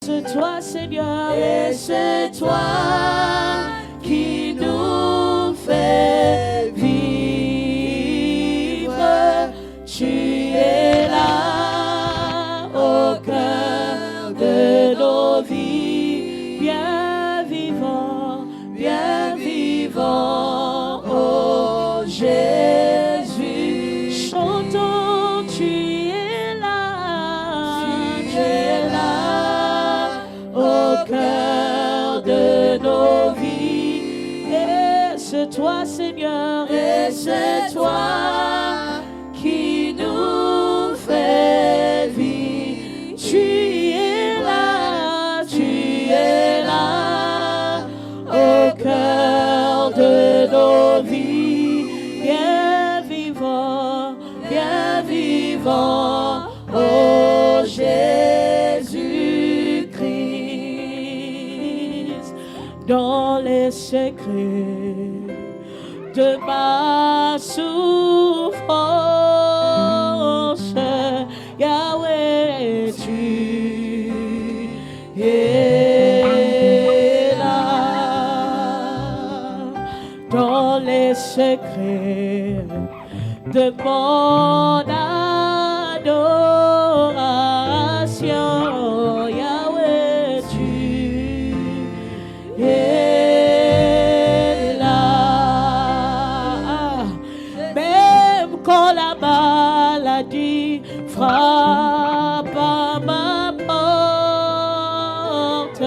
c'est toi, Seigneur, et c'est toi qui nous fait vivre. Tu es là au cœur de nos vies, bien vivant, oh Jésus. Chantons, tu es là au cœur de nos vies. Et c'est toi, Seigneur, et c'est toi qui nous fait vivre. Tu es là au cœur de nos vies, bien vivant, oh Jésus-Christ. Dans les secrets de ma souffrance, Yahweh, tu es là. Dans les secrets de mon adoration, Yahweh, tu es là. Même quand la maladie frappe à ma porte,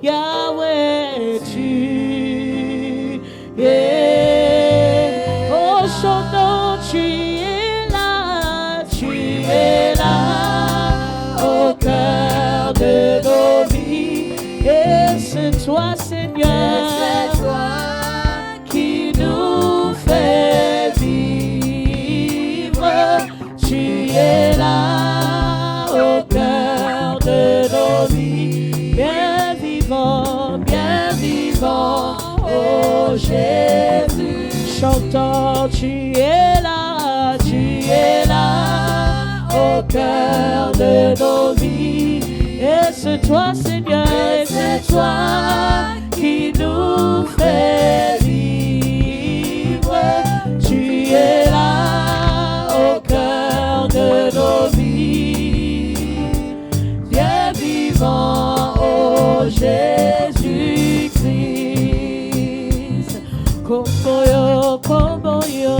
Yahweh, tu es. Oh, son nom, tu es là au cœur de nos vies. Et c'est toi, Seigneur, qui nous fait vivre. Tu es là au cœur de nos vies, bien vivant, oh Jésus. Chantons, tu es là au cœur de nos vies. Et c'est toi, Seigneur, et c'est toi qui nous fait vivre. Tu es là au cœur de nos vies, bien vivant, oh Jésus-Christ. Komboyo, komboyo,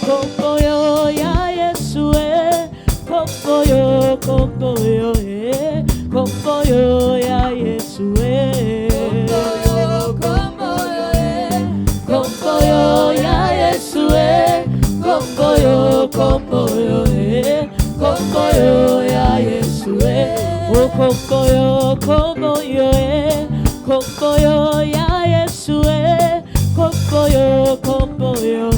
komboyo, ya Yesue. Komboyo, komboyo, komboyo, ya Yesue. Komboyo, ya Yesue. Komboyo, komboyo, komboyo, ya Yesue. Oh, komboyo, komboyo, komboyo, ya Yesue. Komboyo, komboyo,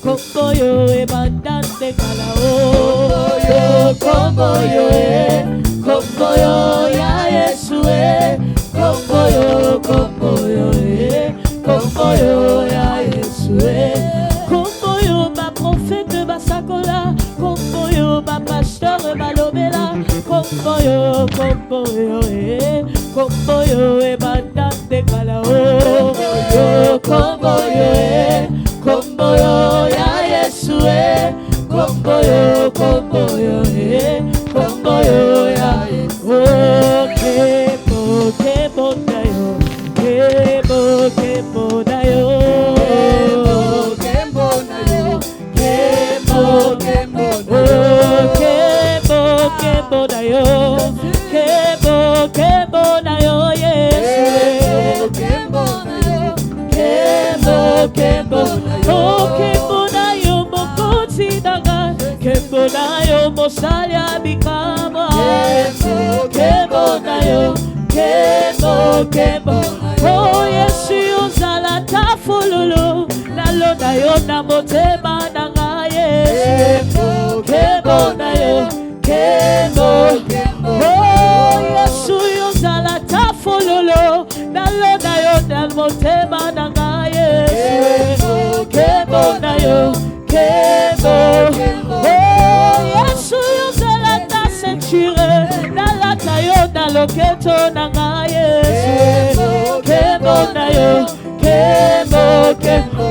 komboyo, mandante kalao. Komboyo, komboyo, ya Yesue. Komboyo, komboyo, komboyo, ya Yesue. Komboyo, ma prophète Basakola. Komboyo, ma pasteur Malobela. Komboyo, komboyo, komboyo, mandante kalao. Komboyo, komboyo, ya Yesue. Komboyo, komboyo, komboyo, ya Yesue. Kebo, kebo dayo, kebo, kebo dayo, kebo dayo, kebo, kebo dayo, kebo, kebo dayo, kebo, kebo dayo, Yesue. Kebo dayo, kebo, kebo, oh kebo dayo, mokoti daga, kebo dayo, mosalia bikama. Kebo dayo, kebo, kebo, oh Yesu ozala tafololo, nalo dayo na motema nanga Yesu. Kebo dayo, kebo, oh Yesu ozala tafololo, nalo dayo na motema nanga Yesu. Kebo dayo, kebo, oh Yesu ozala ta ceinture, nala tayo na lo loketo nanga Yesu kembo na yo kembo kembo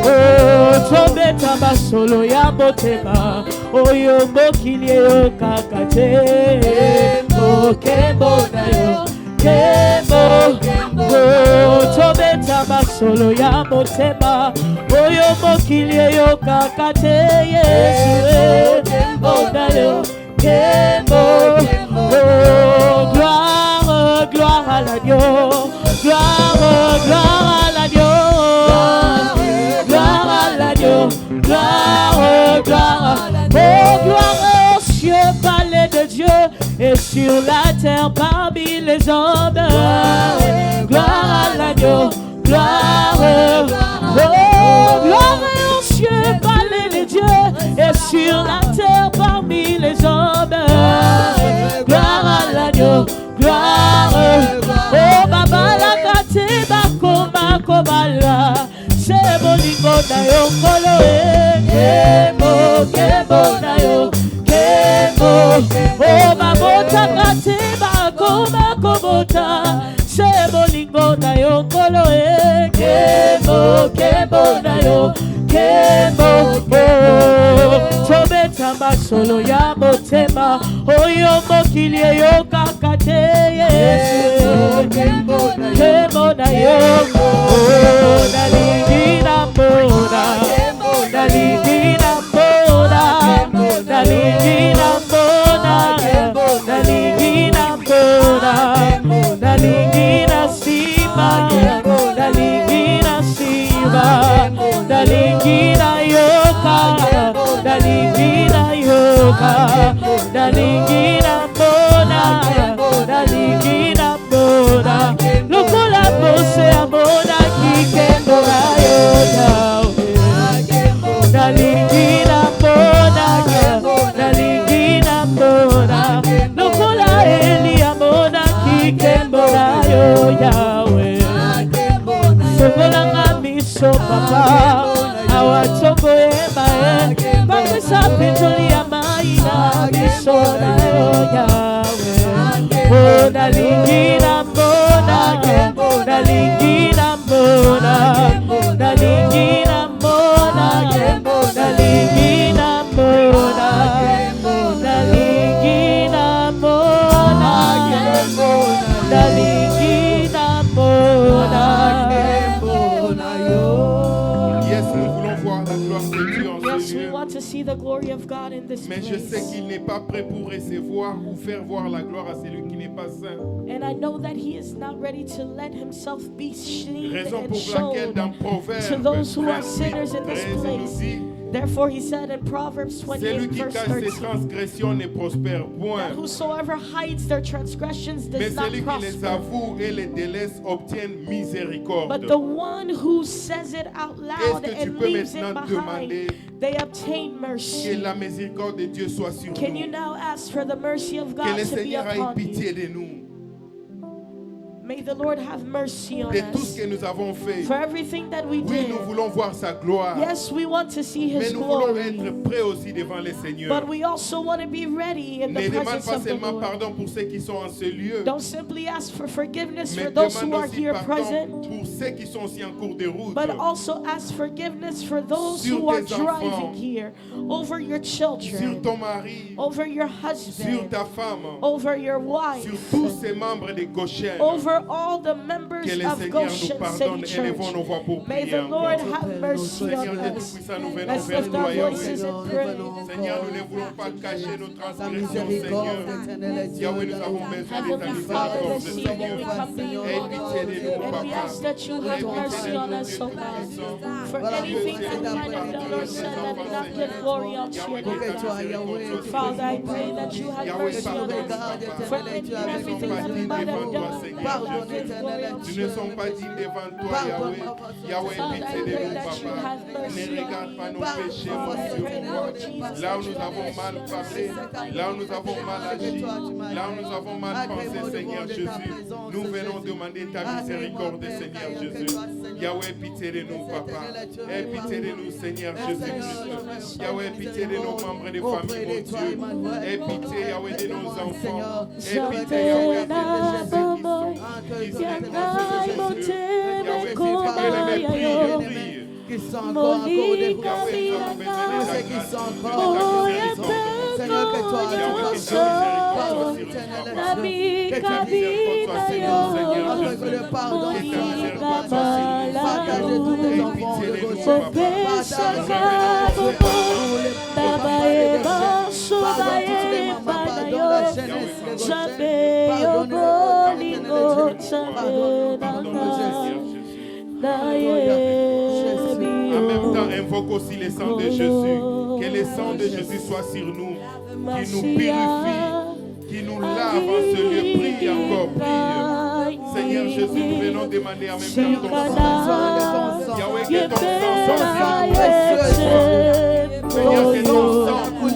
tobeta basolo ya motema oyo mokili yo kakate kembo na yo kembo tobeta basolo ya motema oyo mokili yo kakate Yesu kembo na yo kembo gloire gloire à l'agneau gloire gloire à l'agneau gloire à l'agneau gloire gloire oh gloire aux cieux palais de Dieu et sur la terre parmi les hommes gloire à l'agneau gloire oh gloire aux cieux palais de Dieu et sur la terre parmi les hommes gloire à l'agneau gloire oh baba la kate bakoma kobala c'est bolingo na yo kolo kemo kemo na yo kemo oh babota kate bakoma kobota c'est bolingo na yo kolo kemo kemo na yo kemo tobeta basolo ya motema oyo mokili yo kakate Yesu kemo na yo naligina mona naligina mona naligina mona naligina mona naligina sima naligina sima naligina yoka naligina yoka naligina mona naligina mona lokola bose amona kikendo ayo naligina mona naligina mona lokola eli amona kikendo ayo yawe sokolanga miso papa awatoko emae bakisa pitoli ya maina miso nayo yawe oh naligina mona naligina mona naligina mona naligina mona naligina mona naligina mona. Yes, nous voulons voir la gloire de Dieu en Yes, ce we lieu. want to see the glory of God in this Mais je sais place. qu'il n'est pas prêt pour recevoir ou faire voir la gloire à celui qui n'est pas saint. And I know that he is not ready to let himself be seen Raison and pour laquelle dans shown Proverbe to those who are 28, sinners in this 13, il nous place. dit, Therefore he said in Proverbs celui 28 qui verse cache ses 13 transgressions ne prospère that point. whosoever hides their transgressions Mais does not celui qui les prosper. avoue et les délaisse obtient miséricorde. But the one who says it out loud Est-ce que tu and peux leaves it maintenant behind, demander they obtain que mercy. la miséricorde de Dieu soit sur Can you nous? now ask for the mercy of Que God le to be Seigneur ait upon pitié you? de nous, May the Lord have mercy on de tout ce us que nous avons fait. for everything that we Oui, did. nous voulons voir sa gloire. Yes, we want to see Mais His nous voulons glory, être prêts aussi devant le Seigneur. but we also want to be ready in Ne the demande presence pas of the seulement Lord. pardon pour ceux qui sont en ce lieu, Don't simply ask for forgiveness mais for those who demande are aussi here pardon present, pour ceux qui sont aussi en cours de route. but also ask forgiveness for those Sur who are tes driving enfants, here, over your sur children, ton mari, over your sur husband, ta femme, over your sur wife, tous ces membres de Goshen. over all the members Que le of Seigneur nous Goshen pardonne. City Élevons Church. nos voix pour May prier the Lord encore. have mercy Seigneur on Dieu us. Tout-Puissant, nous venons Let's vers lift toi, our Yahweh. voices and pray. Seigneur, nous ne voulons pas cacher nos Ta transgressions, miséricorde, Seigneur. éternel Dieu. Yahweh, nous avons besoin de ta Heavenly Father, miséricorde, this evening we Seigneur. come to you, Aie Lord, pitié de nous, and we Papa. ask that you have mercy on us, oh God, for anything that we might have done or said that did not give glory unto your name. Father, I pray that you have mercy on us for any and everything that we might have done that did not give glory unto Nous your ne sommes name. pas dignes devant toi, Yahweh. Yahweh, Father, I pitié de pray nous, that you Papa. have mercy Ne regarde pas on nos me. péchés, mon Father, I Dieu. pray, Lord Jesus, Là où that you nous have avons mercy mal on us. parlé, là où nous avons mal agi, là où nous avons mal pensé, Seigneur Jésus, nous venons demander ta miséricorde, Seigneur Jésus. Yahweh, pitié de nous, Papa. Aie pitié de nous, Seigneur Jésus-Christ. Yahweh, pitié de nos membres de famille, mon Dieu. Aie pitié, Yahweh, de nos enfants. Aie pitié, Yahweh, de nos bénisse maintenant ce Jésus. Yahweh, prie. Qui sont encore accordés pour ceux qui sont encore Seigneur, que toi, que le pardon partage tous tes enfants de gauche. Pardonne la jeunesse de En même temps, invoque aussi les sangs de Jésus. Que les sangs de Jésus soient sur nous, qui nous purifient, qui nous lavent en ce lieu. Prie encore, prie. Seigneur Jésus, nous venons demander en même temps ton sang. Yahweh, que ton sang soit sur nous. Seigneur, que ton sang coule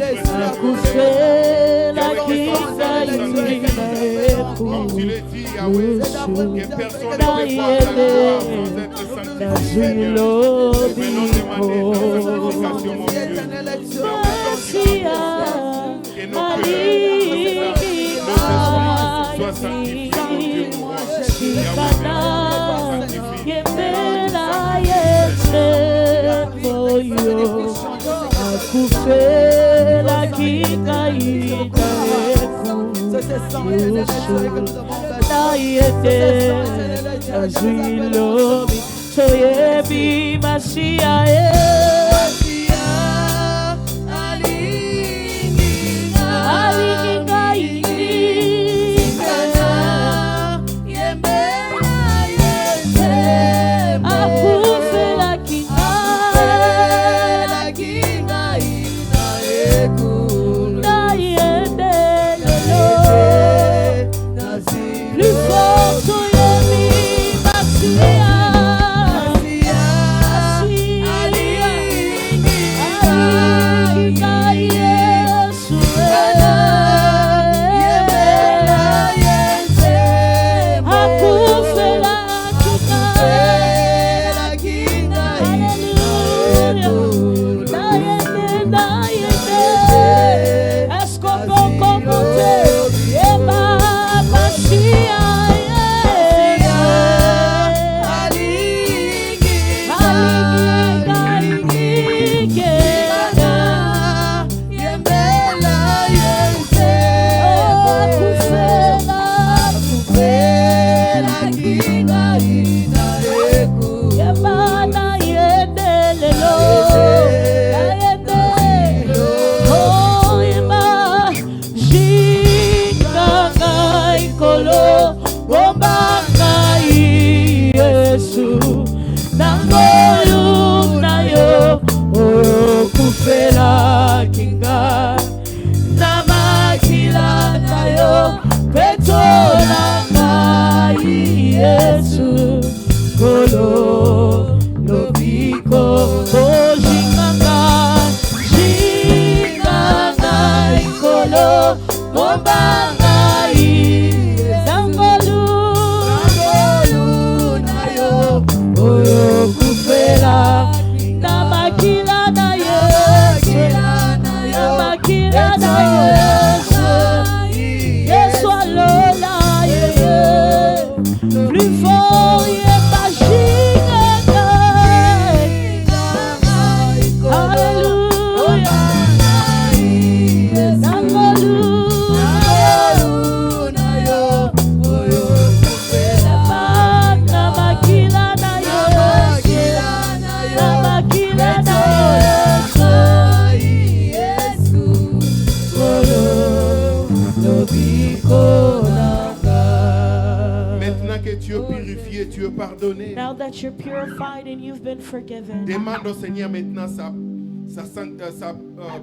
comme tu le dis, Yahweh, que personne ne peut voir ta gloire sans être sanctifié, Seigneur. Nous venons demander ta sanctification, mon Dieu. Que nos cœurs, nos esprits soient sanctifiés, mon Dieu, mon roi. Now that you're purified and you've been forgiven. Demande au Seigneur maintenant sa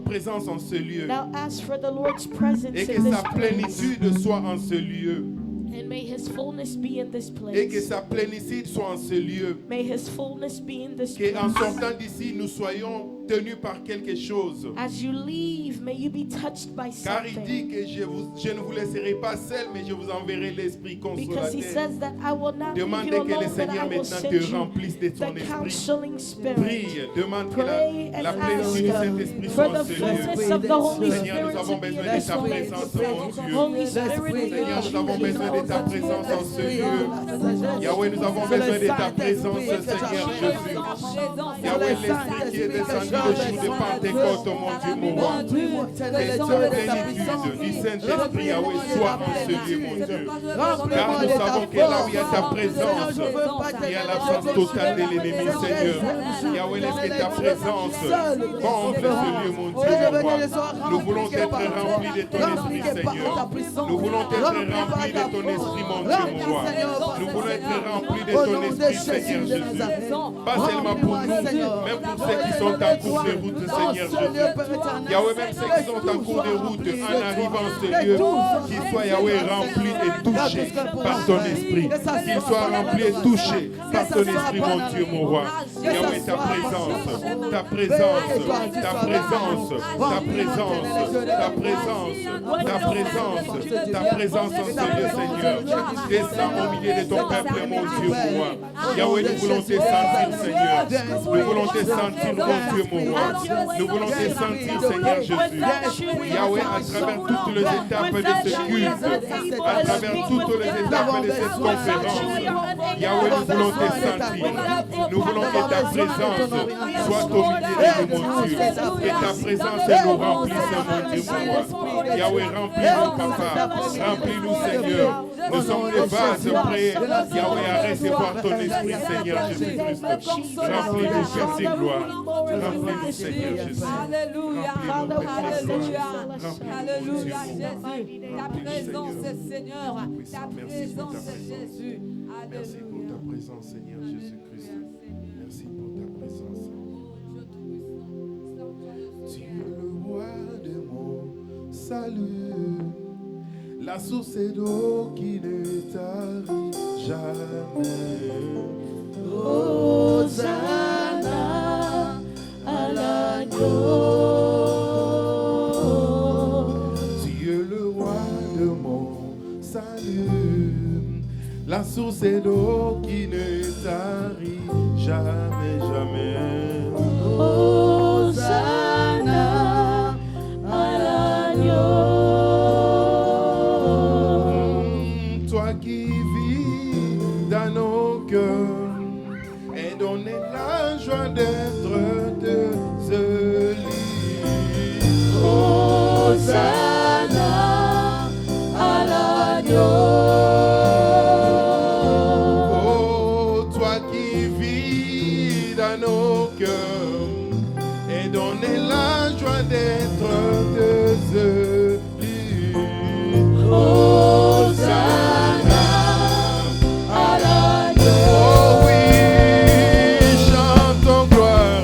présence en ce lieu. Now ask for the Lord's presence et que in this sa plénitude soit en ce lieu. And may His fullness be in this place. Et que sa plénitude soit en ce lieu. May His fullness be in this que place. en sortant d'ici, nous soyons tenu par quelque chose. As you leave, may you be touched by Car il dit something. que je ne vous laisserai pas seul, mais je vous enverrai l'Esprit Because he consolateur. says that I will not leave Demande you que le alone, but Seigneur I will maintenant send te you remplisse de son the esprit. counseling spirit. Prie, demande que Pray la and plénitude du ask Saint-Esprit for soit en the ce lieu. fullness of the Holy Seigneur, nous Spirit avons to be besoin in de this ta place. présence, mon Dieu. Holy Spirit, we Seigneur, need nous avons you besoin de ta now. présence en ce lieu. Yahweh, nous avons besoin de ta présence, Seigneur Jésus. Yahweh, l'Esprit qui est descendu le jour de Pentecôte, mon Dieu, mon roi. Que ta plénitude du Saint-Esprit, Yahweh, soit en ce lieu, mon Dieu. Car nous savons que là où il y a ta présence, il y a l'absence totale de l'ennemi, Seigneur. Yahweh, laisse que ta présence comble ce lieu, mon Dieu, mon roi. Nous voulons être remplis de ton esprit, Seigneur. Nous voulons être remplis de ton esprit, mon Dieu, mon roi. Nous voulons être remplis de ton esprit, Seigneur Jésus. Pas seulement pour nous, même pour ceux qui sont en cours de route, Seigneur Jésus. Yahweh, même ceux qui sont en cours de route, en arrivant à ce lieu, qu'ils soient, Yahweh, remplis et touchés par ton esprit. Qu'ils soient remplis et touchés par ton esprit, mon Dieu, mon roi. Yahweh, ta présence, ta présence, ta présence, ta présence, ta présence, ta présence, ta présence en ce lieu, Seigneur. Descends au milieu de ton peuple, mon Dieu, mon roi. Yahweh, nous voulons te sentir, Seigneur. Nous voulons te sentir, mon Dieu, mon roi. Nous voulons te sentir, Seigneur Jésus. Yahweh, à travers toutes les étapes de ce culte, à travers toutes les étapes de cette conférence, Yahweh, nous voulons te sentir. Nous voulons que ta présence soit au milieu de nous, mon Dieu. Que ta présence nous remplisse, mon Dieu, mon roi. Yahweh, remplis-nous, Papa. Remplis-nous, Seigneur. Nous sommes des vases prêts, Yahweh, à recevoir ton esprit, Seigneur Jésus-Christ. Remplis-nous, Père de gloire. Remplis-nous, Seigneur Jésus. Alléluia. Remplis-nous, Père de Alléluia. gloire. Alléluia, Remplis-nous, Jésus. Ta présence, Seigneur. Ta présence, Jésus. Merci pour ta présence, Seigneur Jésus-Christ. Merci pour ta présence. Tu es le roi de mon salut, la source d'eau qui ne tarit jamais. Hosanna à l'agneau. Tu es le roi de mon salut, la source d'eau qui ne tarit jamais, jamais. Hosanna à l'agneau. Toi qui vis dans nos cœurs et donner la joie d'être de ce lit. Hosanna à l'agneau. Oh, toi qui vis dans nos cœurs et donner la joie d'être de ce lit. Hosanna à l'agneau. Oh oui, chantons gloire.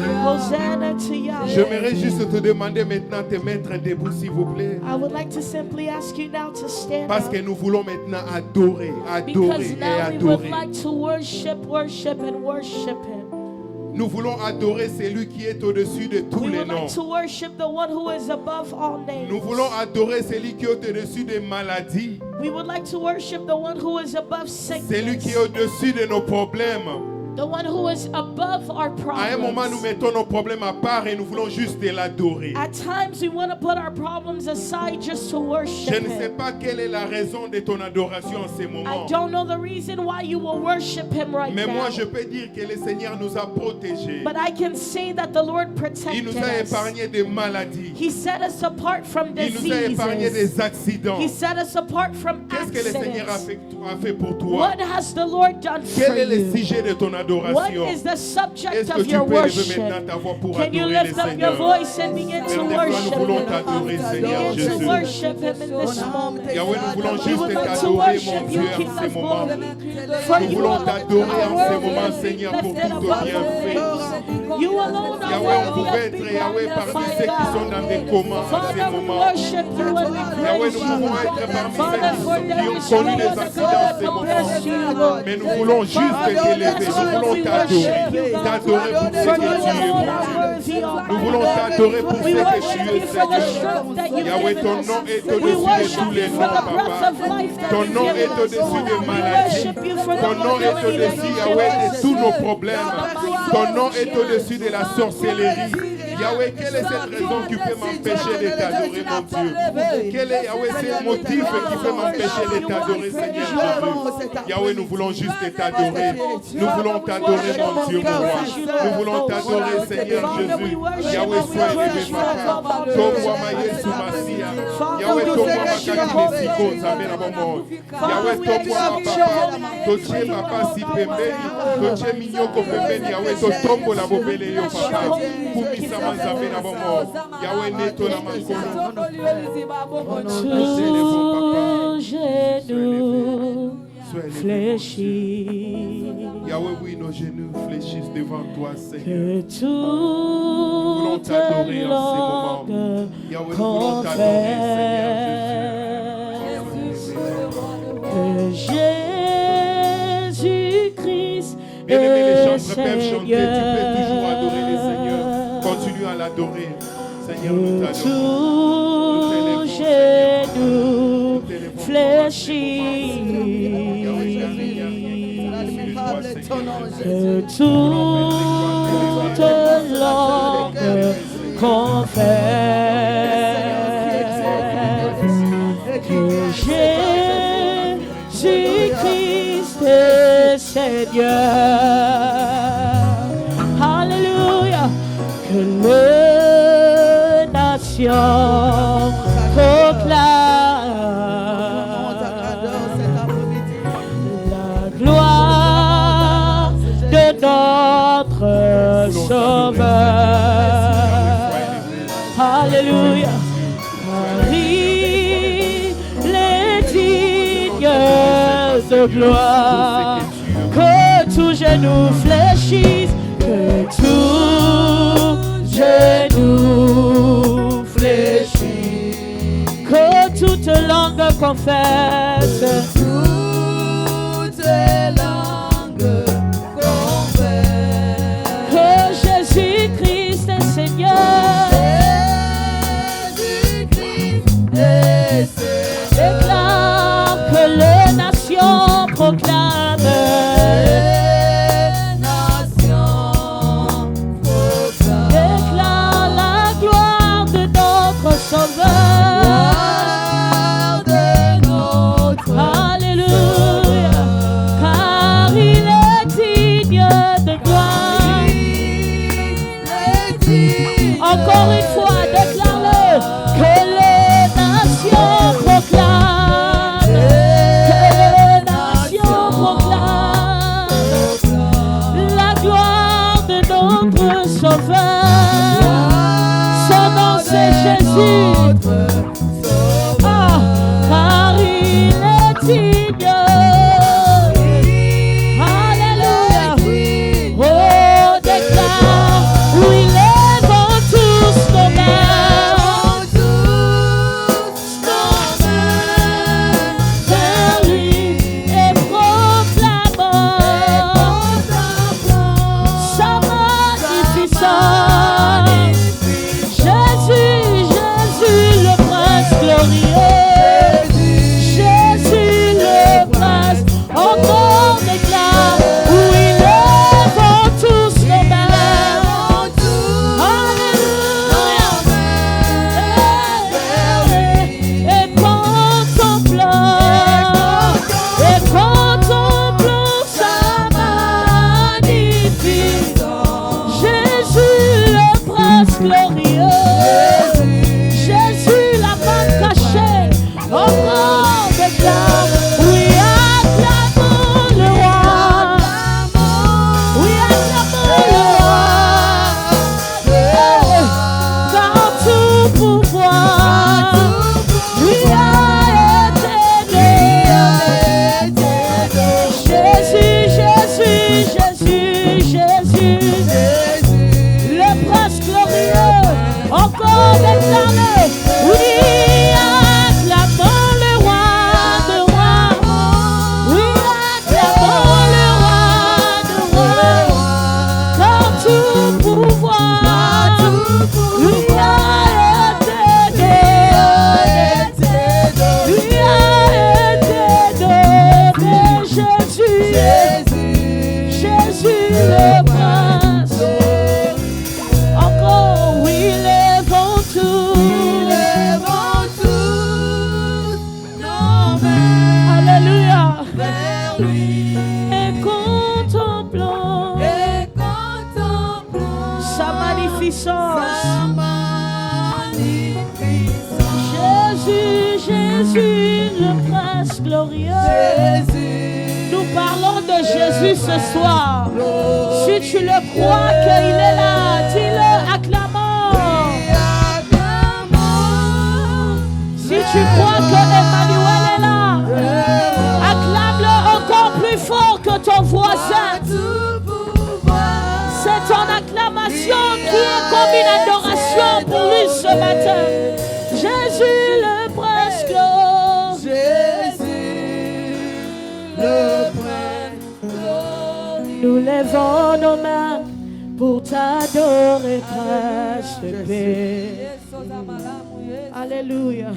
Hosanna to Yahweh. J'aimerais juste te demander maintenant de te mettre debout, s'il vous plaît. I would like to simply ask you now to stand Parce que up. nous voulons maintenant adorer, Because adorer et now we would adorer. like to worship and worship Him. Nous voulons adorer celui qui est au-dessus de tous We les would noms. like to worship the one who is above all names. Nous voulons adorer celui qui est au-dessus des maladies. We would like to worship the one who is above Celui qui est sickness. au-dessus de nos problèmes. The one who is above our À un moment, nous problems. mettons nos problèmes à part et nous voulons juste de l'adorer. At times we want to put our problems aside just to Je worship ne sais Him. pas quelle est la raison de ton adoration en ce I moment. don't know the reason why you will worship Him right Mais moi, now. je peux dire que le Seigneur nous a protégés. But I can say that the Lord Il protected nous a us. épargné des maladies. He set us apart from Il nous a épargné diseases. des accidents. He set us apart from Qu'est-ce que le Seigneur accidents. a fait pour toi? What has the Lord done for Quel est le you? sujet de ton What adoration? is the subject Est-ce que of tu your peux lever worship? maintenant ta voix pour Can you adorer le lift up your Seigneur? voice and begin Père to des rois, nous worship voulons Him? t'adorer, Seigneur Begin to Jésus. worship Him in this moment. Yahweh, nous voulons We juste would like to t'adorer, mon worship Dieu, you, en King ce of moment. glory. For Nous you voulons alone t'adorer are en ce worthy moment, of being Seigneur, pour lifted tout above ton all bienfait. things. You alone are Yahweh, on worthy pouvait of être, being Yahweh, parmi magnified, ceux qui sont God. dans des comas en ce Father, we moment. worship you and we Yahweh, praise nous you. pouvons être parmi Father, ceux for qui there ont is no connu des other accidents God en that ce compares moment. to you, Lord. Mais nous voulons juste Father, t'élever, that's nous why voulons we t'adorer, worship you, God. t'adorer pour ce For que you tu es, alone mon are Dieu. worthy, Nous voulons Almighty t'adorer God. pour ce We que tu worship es, you for the Seigneur. strength that you've Yahweh, given ton us. nom est We au-dessus de worship tous you les for noms, the breath Papa. of life that Ton you've nom est given us. au-dessus des We maladies. worship you for the Ton nom est mobility that au-dessus, you've Yahweh, given de us. tous nos problèmes. Ton nom est au-dessus de la sorcellerie. Yahweh, quelle est cette raison qui peut m'empêcher de t'adorer, mon Dieu? Quel est, Yahweh, ce motif qui peut m'empêcher de t'adorer, Seigneur Jésus? Yahweh, nous voulons juste t'adorer. Nous voulons t'adorer, mon Dieu, mon roi. Nous voulons t'adorer, Seigneur Jésus. Yahweh, sois élevé, papa. Tomwa maye sumasia. Yahweh, tomwa makaki siko nzambe na bomo. Yahweh, tomwa papa. Toche papa si pembeni. Toche minyoko pembeni. Yahweh, totombola bobele yo papa. Kumisa manzambe na bomo. Yahweh, neto la mankolo. Tous genoux fléchis, Yahweh, oui, nos genoux fléchissent devant toi, Seigneur. que voulons toute t'adorer en ces moments. langue Yahweh, nous voulons t'adorer, confesse que Jésus-Christ Bien-aimés, les est chants peuvent chanter. Tu peux toujours adorer le Seigneur. Seigneur. Continue à l'adorer. Seigneur, nous Que t'adorons. tout genou fléchit, que toute langue confesse que Jésus-Christ est Seigneur. Alléluia. Que les nations proclament la gloire de notre Sauveur. Alléluia. Car il est digne de gloire. Que tout genou fléchisse, que tout genou fléchisse, que toute langue confesse. Que Jésus-Christ est Seigneur. Déclare que les nations proclament. Déclare la gloire de notre Sauveur. Alléluia. Car il est digne de gloire. Encore une fois, déclare-le. Que les nations proclament. Que les nations proclament la gloire de notre Sauveur. Son nom c'est Jésus. Ah, car il est digne. Alléluia. Oh, déclare, oui, prince glorieux. Jésus, la main cachée, encore déclare, oui, acclamons le roi. Oui, acclamons le roi. Car tout pouvoir lui a été donné. Jésus, Jésus, Jésus, Jésus, le prince glorieux, encore déclaré, oui, acclamons le roi de rois, oui, acclamons le roi de rois, car tout pouvoir lui a été donné, lui a été donné, Jésus, Jésus le prince. Encore, oui, lèvons tous nos mains. Alléluia. Vers lui. Et contemplons sa magnificence. Jésus, Jésus, le prince glorieux. Nous parlons de Jésus ce soir. Si tu le crois qu'il est là, dis-le, acclamons. Si tu crois que Emmanuel est là, acclame-le encore plus fort que ton voisin. C'est ton acclamation qui est comme une adoration pour lui ce matin. Jésus le prince glorieux. Nous lèvons nos mains pour t'adorer, prince de paix. Alléluia.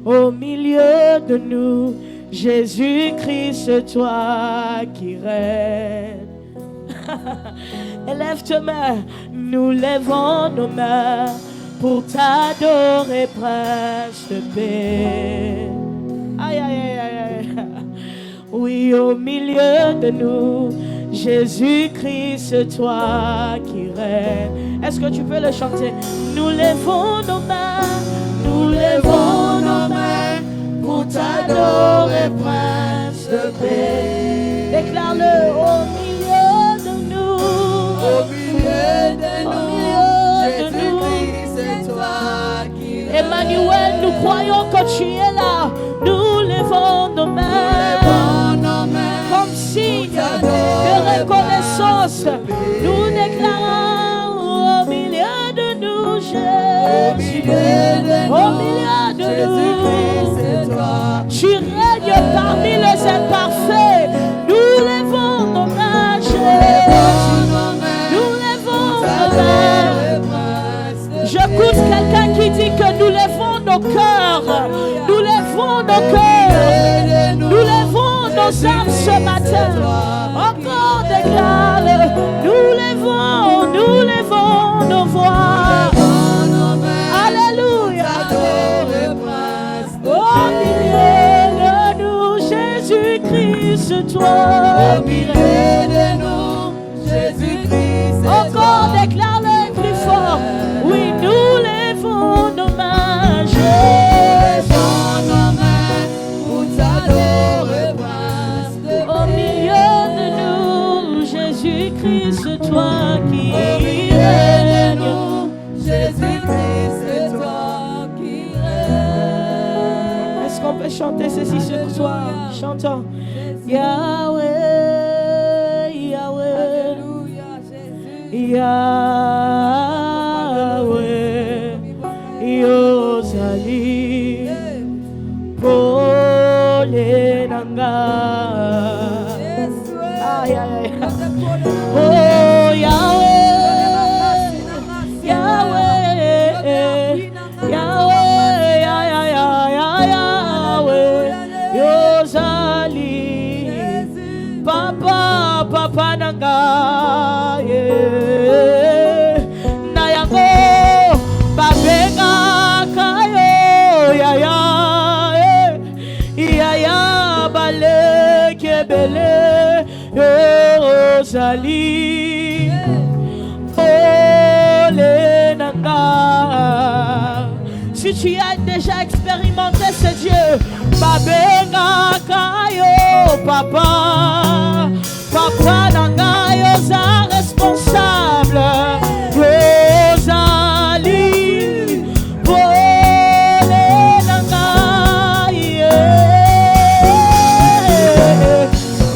Au milieu de nous, Jésus-Christ, toi qui règnes. Élève tes mains, nous lèvons nos mains pour t'adorer, prince de paix. Aïe, aïe, aïe, aïe. Oui, au milieu de nous, Jésus-Christ, toi qui règnes. Est-ce que tu peux le chanter? Nous lèvons nos mains, nous lèvons nos mains pour t'adorer, prince de paix. Déclare-le au milieu de nous, Jésus-Christ, toi qui règnes. Emmanuel, nous croyons que tu es là. Nous lèvons nos mains comme signe de reconnaissance. Nous déclarons au milieu de nous, Jésus. Au milieu de nous, tu règnes parmi les imparfaits. Nous lèvons nos mains, Jésus. Nous lèvons nos mains. J'écoute quelqu'un qui dit que nous lèvons nos cœurs. Nous lèvons nos cœurs. Nous lèvons nos âmes ce matin. Encore déclare. Nous lèvons nos voix. Alléluia. Au milieu de nous, Jésus-Christ, toi. Au milieu de nous, Jésus-Christ, encore déclare-le plus fort. Oui, nous lèvons nos mains, Jésus. pour t'adorer, prince de paix. Au milieu de nous, Jésus-Christ, toi qui règnes. Jésus-Christ, c'est toi qui règnes. Est-ce qu'on peut chanter ceci ce soir? Chantons. Yahweh, Yahweh, Yahweh, Yozali, Polenanga. Aïe, aïe, aïe. Oh, Yahweh, Yahweh, Yahweh, Yahweh, Yozali, Papa, Papa Nanga, yeah. Nayango, Babega, Kayo, Yaya, Yaya, Bale, Kebele, Yozali, Ole. si tu as déjà expérimenté ce Dieu, Babenga Kayo, Papa, Papa Nangayo, sa responsable, Rosalie, Pole Nangaye,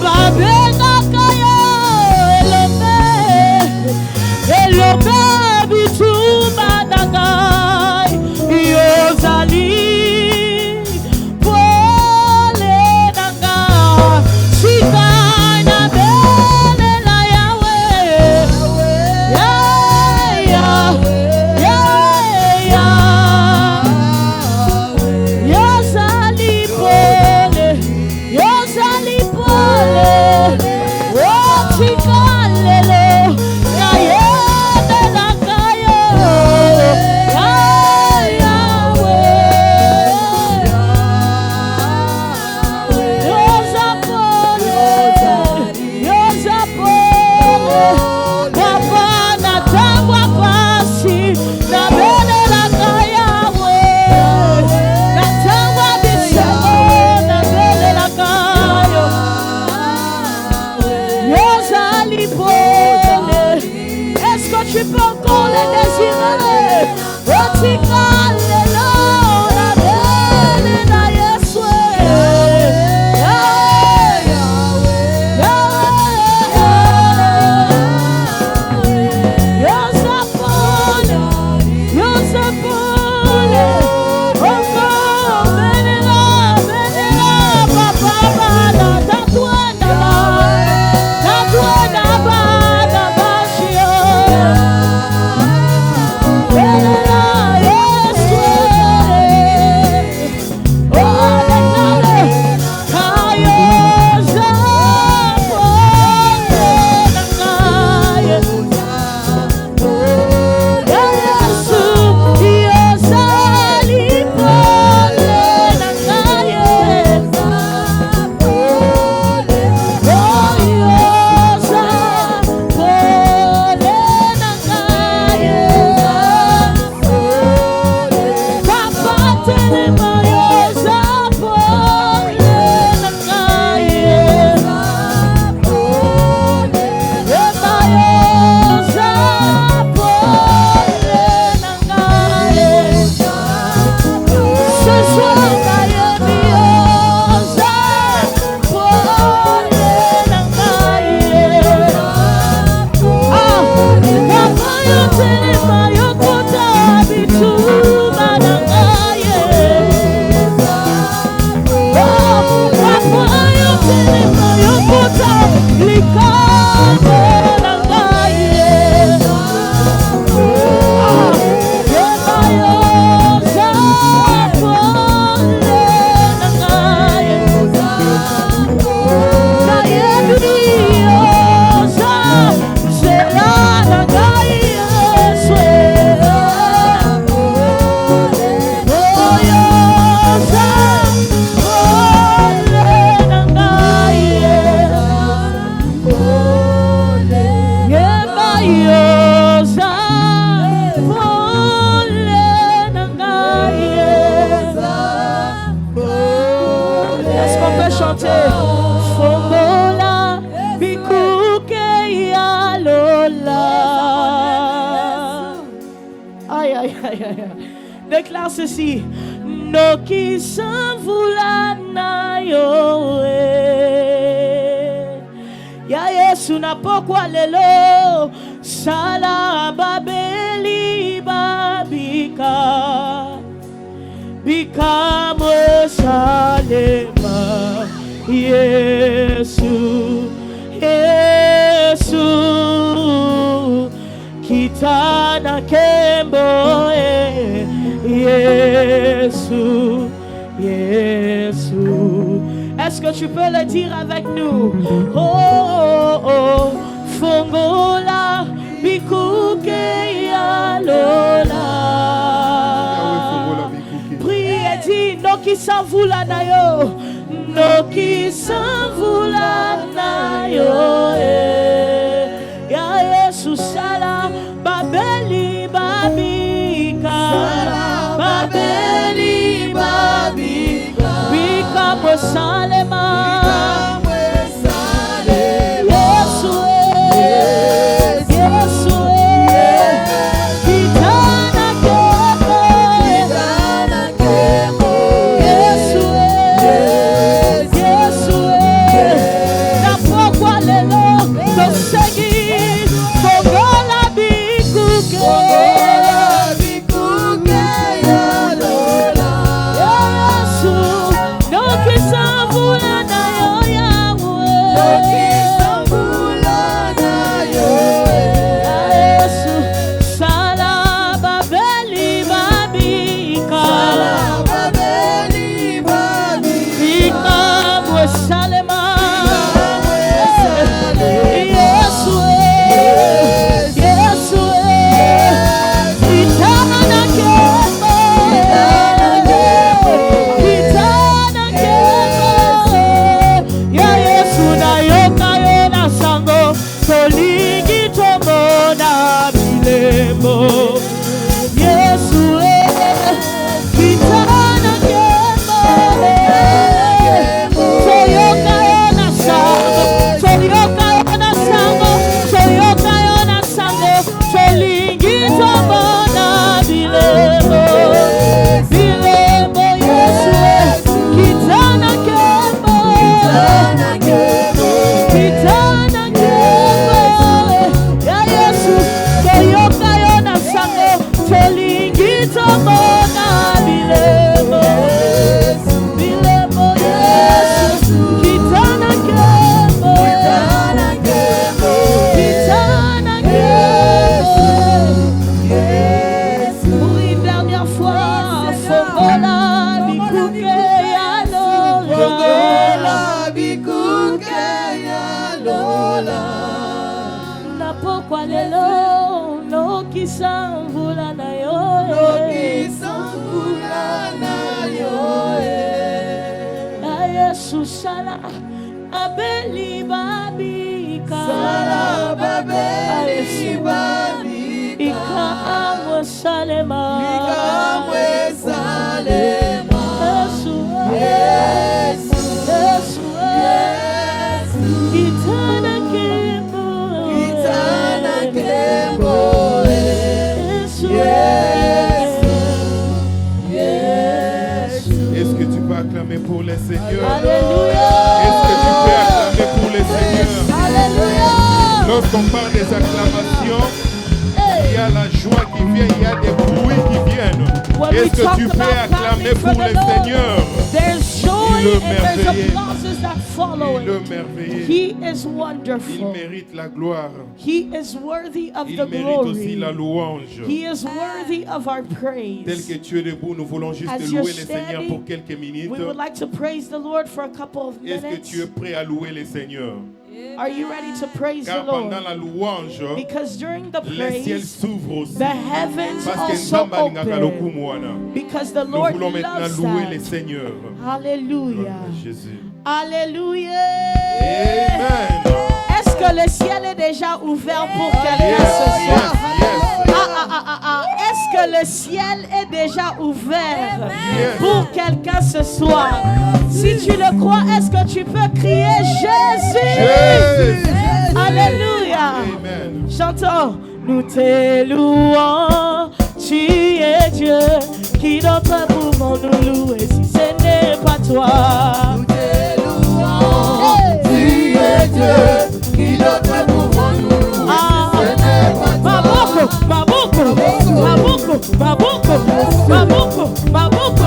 Babenga Kayo, Elome, Bituma Nangaye, Rosalie, Pole Nangaye, Shikana Bele la Yahweh, Yosali Pole, Yosali Pole, Otikalelo, Yayede Nakayo, est-ce que tu peux encore les désirer? Déclare ceci. Noki sanvulana yoe. Ya Yesu na pokwa lelo. Sala babeli babika. Bika mosalema. Yesu. Yesu. Kitana kembo. Yesu, Yesu. Est-ce que tu peux le dire avec nous? Oh, oh, oh. Fongola, bikuke yalola. Prie et dis, Noki sanvula nayo. Noki sanvula nayo. Ya Yesu sala, babeli babika. Babeli. Tolingito mona bilemo Yesu Kitana kemo Yesu Pour une dernière fois Fongola bikuke ya lola Napokwa lelo Kisambula na yo Yesu sala abeli babika Ika amwe salema Yesu Kitana kembo Est-ce que tu peux acclamer pour les seigneurs? Alléluia. Est-ce que tu peux acclamer pour les seigneurs? Alléluia. Lorsqu'on parle des acclamations, il y a la joie qui vient, il y a des bruits qui viennent. Est-ce que tu peux acclamer pour les seigneurs? There's joy and there's applauses that follow Il est merveilleux. He is Il wonderful. mérite la gloire. He is worthy of Il the mérite aussi glory. la louange. He is worthy of our Tel praise. que tu es debout, nous voulons juste As louer you're le Seigneur pour standing, quelques minutes. We would like to praise the Lord for a couple of Est-ce que tu es minutes. prêt à louer le Seigneur? Are you ready to praise the Car pendant Lord? la louange, Because during the les ciels praise, s'ouvrent aussi. the heavens Parce que also Nzamba alingaka open. lokumu wana. Because the Nous Lord voulons maintenant loves louer le that. Seigneur. Hallelujah. Gloire à Jésus. Alléluia. Amen. Est-ce que le ciel est déjà ouvert pour quelqu'un Yes, ce soir? yes. Est-ce que le ciel est déjà ouvert Yes. pour quelqu'un ce soir? Si tu le crois, est-ce que tu peux crier Jésus? Jésus. Alléluia. Amen. Chantons. Nous te louons, tu es Dieu, qui d'autre pouvons nous louer si ce n'est pas toi? Nous te louons, tu es Dieu, qui d'autre pouvons nous louer si ce n'est pas toi? Maboko.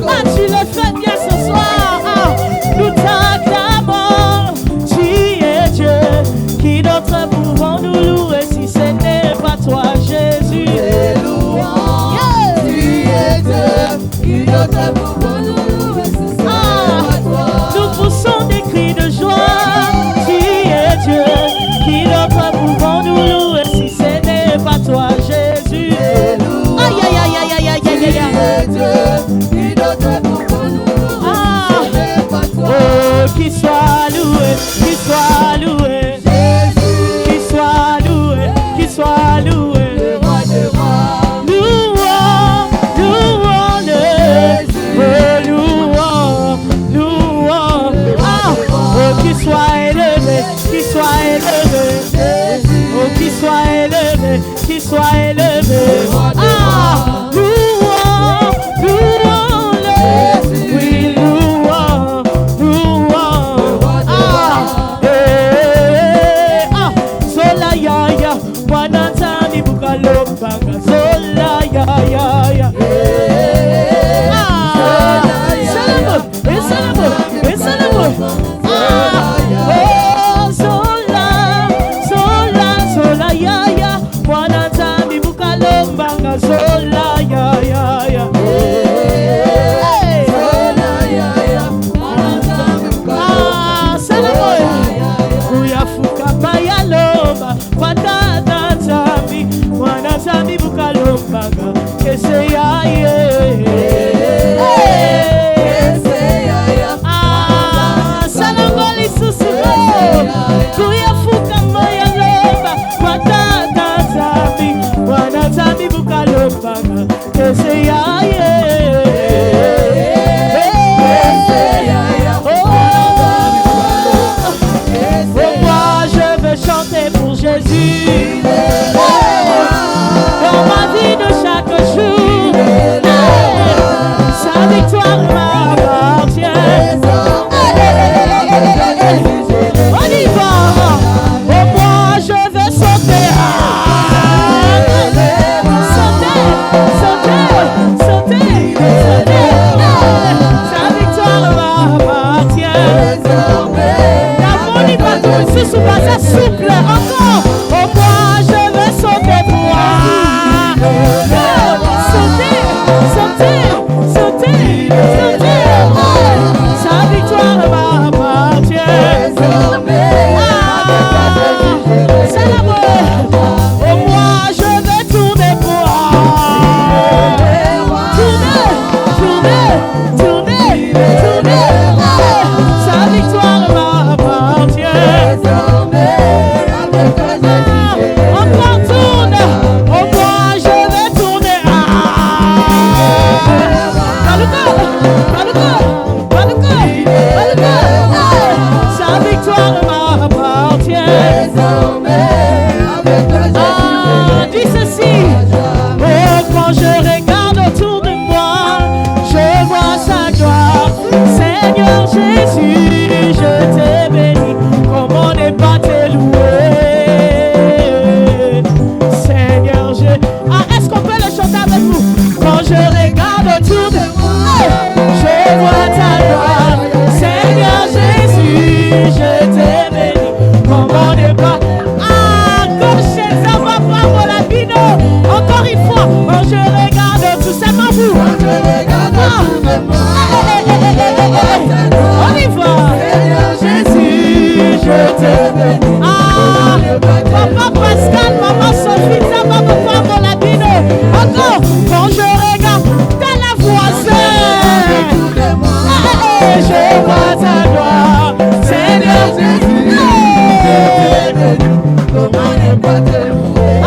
Ah, tu le fais bien ce soir. Ah, nous t'acclamons, tu es Dieu, qui d'autre pouvons nous louer si ce n'est pas toi, Jésus? Nous te louons, tu es Dieu, qui d'autre pouvons nous louer si ce n'est pas toi? Nous poussons des cris de joie, tu es Dieu, qui d'autre pouvons nous louer si ce n'est pas toi, Jésus? Aïe, aïe, aïe, aïe, aïe, aïe, aïe, aïe. Qui d'autre pouvons nous louer si ce n'est pas toi? Oh, qu'il soit loué, qu'il soit loué, Jésus, qu'il soit loué, qu'il soit loué. le roi des rois. Louons-le, louons. Ah, oh, qu'il soit élevé, qu'il soit élevé. Oh, qu'il soit élevé, qu'il soit élevé. Ah, louons-le. Oui, louons. Ah, Zola ya ya, wanatani bukalopanga. Zola ya ya. Moi je veux chanter pour Jésus dans ma vie de chaque jour. Sa victoire m'appartient. On y va. Oh, moi je veux sauter. Sauter. je regarde autour de moi, je vois sa gloire. Seigneur Jésus, je t'ai béni. Comment ne pas te louer? Seigneur Jésus. Ah, est-ce qu'on peut le chanter avec vous? Quand je regarde autour de moi, je vois ta gloire. Seigneur Jésus, je t'ai béni. Comment ne pas. Ah, gauche, ça va pas pour la bino. Encore une fois, quand je regarde tout simplement vous. Quand je regarde autour de moi, on y va. Seigneur Jésus, je te bénis. Ah, Papa Pascal, Maman Sophie, ça va pas pour la bino. Encore, quand je regarde dans la voisine, je vois ta gloire. Seigneur Jésus, comment ne pas te louer? ah,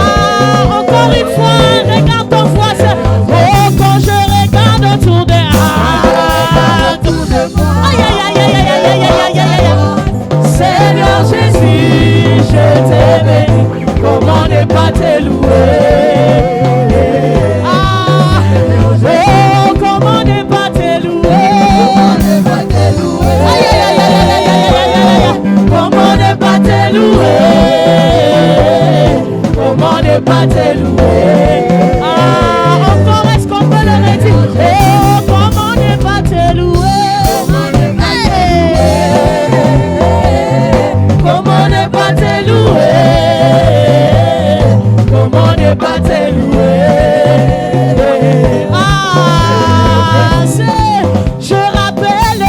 encore une fois, regarde ton voisin. Oh, quand je regarde autour de aïe, aïe, aïe, aïe, aïe, aïe, aïe, aïe, aïe, aïe. Seigneur Jésus, je t'ai béni. Comment ne pas te louer? Ah, oh, comment ne pas te louer? Aïe, aïe, aïe, aïe, aïe, aïe, aïe, aïe. Comment ne pas te louer? Comment ne pas te louer? Ah, encore est-ce qu'on peut le redire? Oh, comment ne pas te louer? Comment ne pas te louer? Comment ne pas te louer? Ah, je rappelle à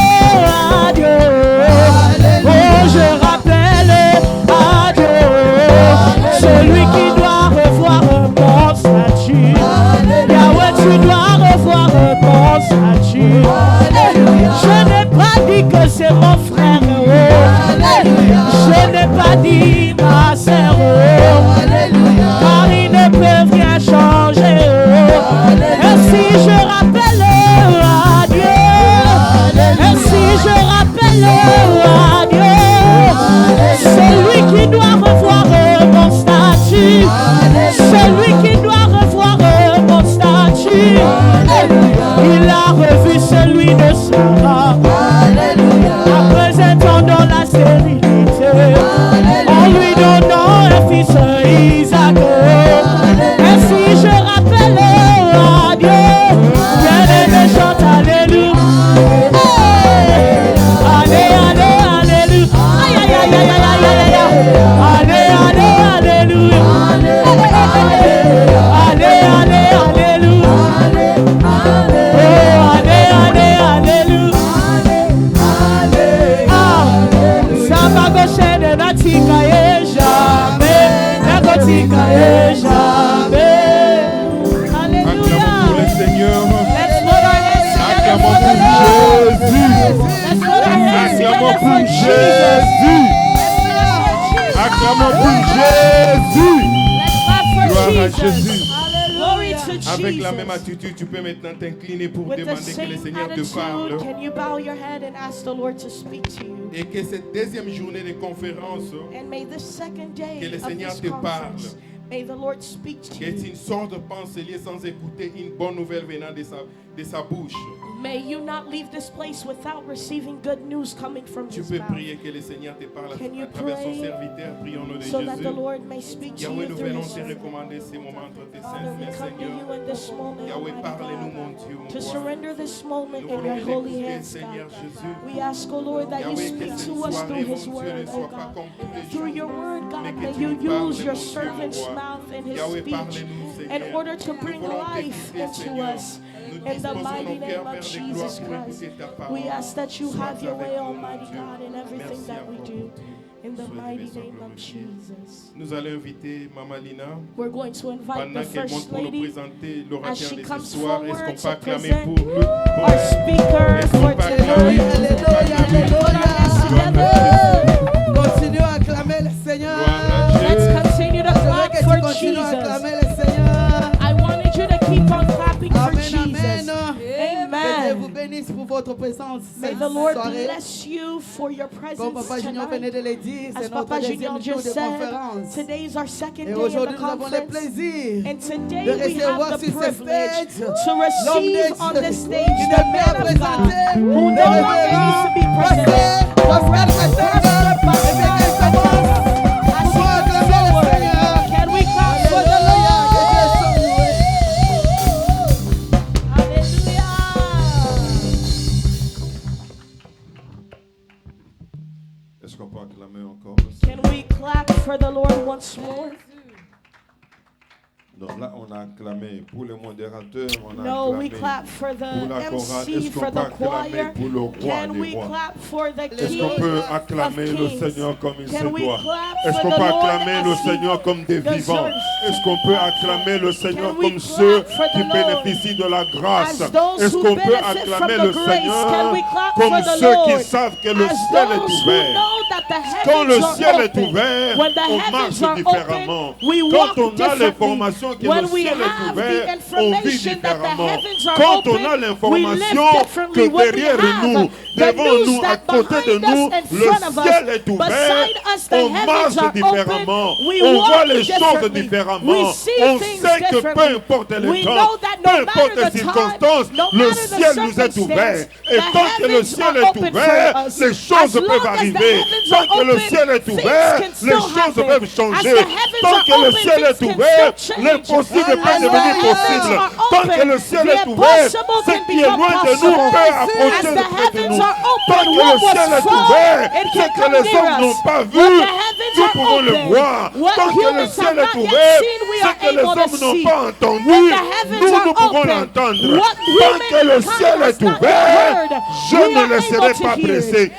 Dieu. Oh, je rappelle à Dieu. Celui qui doit revoir mon statut. Yahweh, tu dois revoir mon statut. Je n'ai pas dit que c'est mon frère. Je n'ai pas dit ma sœur. Car il ne peut rien changer. Ainsi je rappelle à Dieu. Ainsi je rappelle à Dieu. Celui qui doit revoir mon statut. Celui qui doit revoir mon statut. Il a revu celui de Sarah. Après un temps dans la stérilité, en lui donnant un fils Isaac. Ainsi je rappelle à Dieu, bien-aimé chante alléluia. Allez, allez, alléluia. Aïe, aïe, aïe, aïe, aïe, aïe, aïe. Allez, allez, alléluia. Allez, allez, alléluia. Oh, allez, allez, alléluia. Ah, ça va gaucher de la tika et jamais. La gotika et jamais. Alléluia. Acclamons pour le Seigneur. Let's put our hands Acclamons together pour for the Lord. Jésus. Let's put our hands Acclamons together pour for Jesus. Jésus. Acclamons pour Jésus. Let's clap for Gloire à Jesus. Jésus. Glory to Avec la même Jesus. attitude, tu peux maintenant t'incliner pour With the demander que le same Seigneur te parle. attitude, can you bow your head and ask the Lord to speak to you? Et que cette deuxième journée de conférence, And may the second day que le of Seigneur this te parle. conference, may the Lord speak to que you. tu sors de penselier sans écouter une bonne nouvelle venant de sa bouche. May you not leave this place without receiving good news coming from Tu His peux mouth. prier que le Seigneur te parle Can you à travers son pray serviteur. Prions au nom de So that the Jésus. Lord may speak to Yahweh, you nous through venons His te servant. recommander ces moments entre tes Father, saintes we mains, come to you Seigneur. in this moment, Yahweh, Almighty parle-nous, mon God, Dieu, mon to roi. surrender this moment Nous in voulons your holy t'écouter, hands, Seigneur God. Jésus. We ask, O Lord, that you Yahweh, que speak cette to us soirée, through mon His Dieu, ne word, O soit pas God. comme tous les Through jours. your word, Mais God, que may tu you nous parles, use your mon Dieu, mon servant's roi. mouth and his Yahweh, speech parle-nous, in Seigneur. order to Nous bring voulons life t'écouter, into Seigneur. us. Nous In the disposons mighty nos cœurs name of vers des gloires Jesus pour Christ, écouter ta parole. we ask that you Sois have your avec way, nous, mon Almighty Dieu. God, in everything Merci that we encore do. pour tout. In the Sois mighty élevé, sois name of glorifié. Jesus. Nous allons inviter Maman Lina We're going to invite pendant the qu'elle monte First pour nous Lady présenter as l'orateur she de ce comes soir. Est-ce qu'on forward peut to acclamer present pour lui? our speaker Est-ce for qu'on peut acclamer tonight. pour Alléluia, alléluia. Continue à acclamer le Seigneur. Gloire à Let's Dieu. continue to Je veux clap que tu for continues à Jesus. acclamer le Seigneur. I wanted you to keep on clapping for Amen, Jesus. amen. Que Dieu vous Amen. bénisse pour votre votre présence May cette the Lord soirée. bless you for your Comme presence Papa Junior venait tonight. de le dire, As c'est notre Papa Junior deuxième jour just de said, conférence. today is our second Et day of the aujourd'hui, nous avons le conference. plaisir And de today we recevoir have the sur ce privilege stage to l'homme receive de on Dieu this qui stage n'est the plus à man of God présenter, who le no longer needs to be révérend presented. Pasteur Pascal Matenga. Et bien qu'il commence, As he pour acclamer comes le forward, Seigneur. can we clap for the Alléluia, que Dieu Lord? soit loué. Hallelujah. Est-ce qu'on peut acclamer encore? Can we clap for the Lord once more? Donc là, on a acclamé pour le modérateur, on a No, we acclamé clap for pour the la chorale. MC, Est-ce for qu'on peut the acclamer choir. pour le roi Can des we rois? clap for the Est-ce qu'on King peut of acclamer le Kings? Seigneur comme il se Can we doit? clap Est-ce for qu'on the peut Lord acclamer as le he Seigneur comme des vivants? deserves? Est-ce qu'on peut acclamer le Seigneur Can we comme clap ceux for the qui Lord bénéficient de la grâce? as those Est-ce who qu'on peut benefit from acclamer the le grace? Can Seigneur we clap comme for the ceux qui Lord savent que le as ciel est those who ouvert? know that the Quand le heavens ciel are est open? ouvert, When the on heavens marche are différemment. open, we Quand walk on a differently. l'information que When le we ciel est have the ouvert, on vit information that the différemment. heavens are Quand open, on a we live l'information differently. que When we derrière have nous, the devant news nous, à that côté de behind us, nous, in le front of ciel us, est ouvert, beside us, the on heavens marche are différemment. open, we On walk voit les choses differently. différemment. We see On things sait que peu differently. importe le We temps, know that peu no importe matter les the time, circonstances, no le matter the ciel nous est ouvert. circumstance, Et the tant que le heavens ciel are est open ouvert, for us. les choses As long peuvent as the arriver. heavens Tant are que le open, ciel est things ouvert, can les still choses happen. peuvent As changer. the heavens Tant are que le open, ciel things est can ouvert, still change. l'impossible peut As the devenir heavens possible. are Tant que open, le ciel the est ouvert, impossible ce can qui est become loin de nous possible. peut As approcher the de près de heavens nous. are Tant open, que what le ciel was est far, ouvert, it ce can que come les near hommes us. n'ont pas vu, What the heavens nous are pouvons le open. voir. What Tant que le humans ciel have est not yet ouvert, seen, we ce are que les able to hommes n'ont see. pas entendu, When the heavens nous are pouvons open, l'entendre. what Tant que le humankind ciel has est not yet ouvert, heard, je we ne are laisserai able to pas hear. blesser.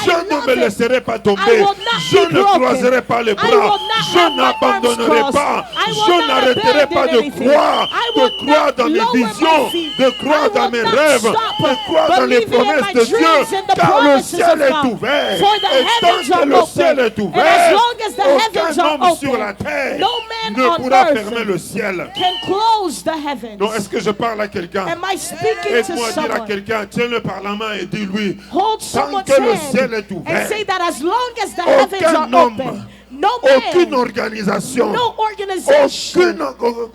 Je I ne love me it. laisserai pas I tomber. will not Je be ne broken. croiserai pas les I bras. will not Je have my arms n'abandonnerai crossed. pas. I will Je not n'arrêterai abandon pas de anything. croire. I De will croire not dans mes lower my visions. feet. De croire I dans will mes not rêves. stop De croire dans les believing in promesses my de Dieu. dreams and the Car le promises ciel of est God. ouvert. For the Et tant heavens que are le ciel open. est And as ouvert, long as the heavens aucun are homme sur la open, terre no man ne on pourra earth fermer le ciel. can close the heavens. Donc, est-ce que je parle à quelqu'un? Am I speaking to Aide-moi à dire à someone? quelqu'un, tiens-le par la main et dis-lui, Hold tant someone's que le hand ciel est and ouvert, say that as long as the heavens are aucun homme, open, no aucune man, organisation, no organization, aucune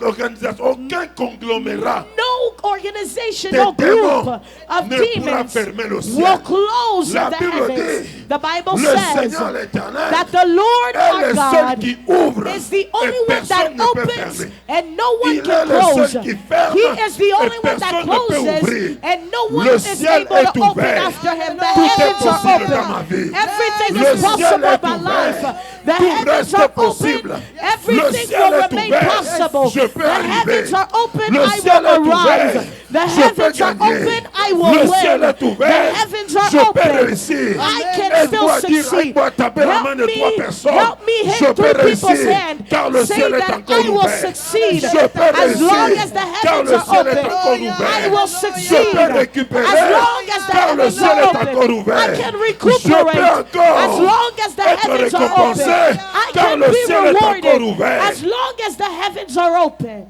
organisation, aucun conglomérat no organization, des no group démons of ne pourra demons fermer le will ciel. close La the Bible heavens. dit, The Bible le says Seigneur l'Éternel that the Lord est our le seul God qui ouvre is the only et one that personne ne peut opens fermer. and no one Il est can le close. seul qui ferme He is the only et one that personne ne peut closes ouvrir. and no one Le is ciel able est to open ouvert. after him. The Tout est heavens are possible dans ma open. vie. Everything Le is ciel possible est in my life. ouvert. The Tout heavens reste are possible. open. Le Everything ciel will est remain ouvert. possible. Je peux The arriver. heavens are open. Le I ciel will est ouvert. arrive. The Je peux heavens are gagner. open. I will Le win. ciel est ouvert. The heavens are Je peux open. réussir. I can Aide-moi still à dire, succeed. aide-moi à taper la main de trois personnes. Help me Je hit peux three people's réussir. hand. Car le Say ciel est that encore I will ouvert. succeed. Je peux As réussir. long as the Car heavens le are ciel est open, encore I ouvert. will Je succeed. peux récupérer. As long as the Car le heavens ciel are est open, encore ouvert. I can Je recuperate. peux encore As long as the être heavens are récompensé. open, I Car can le be ciel est encore rewarded. ouvert. As long as the heavens are open.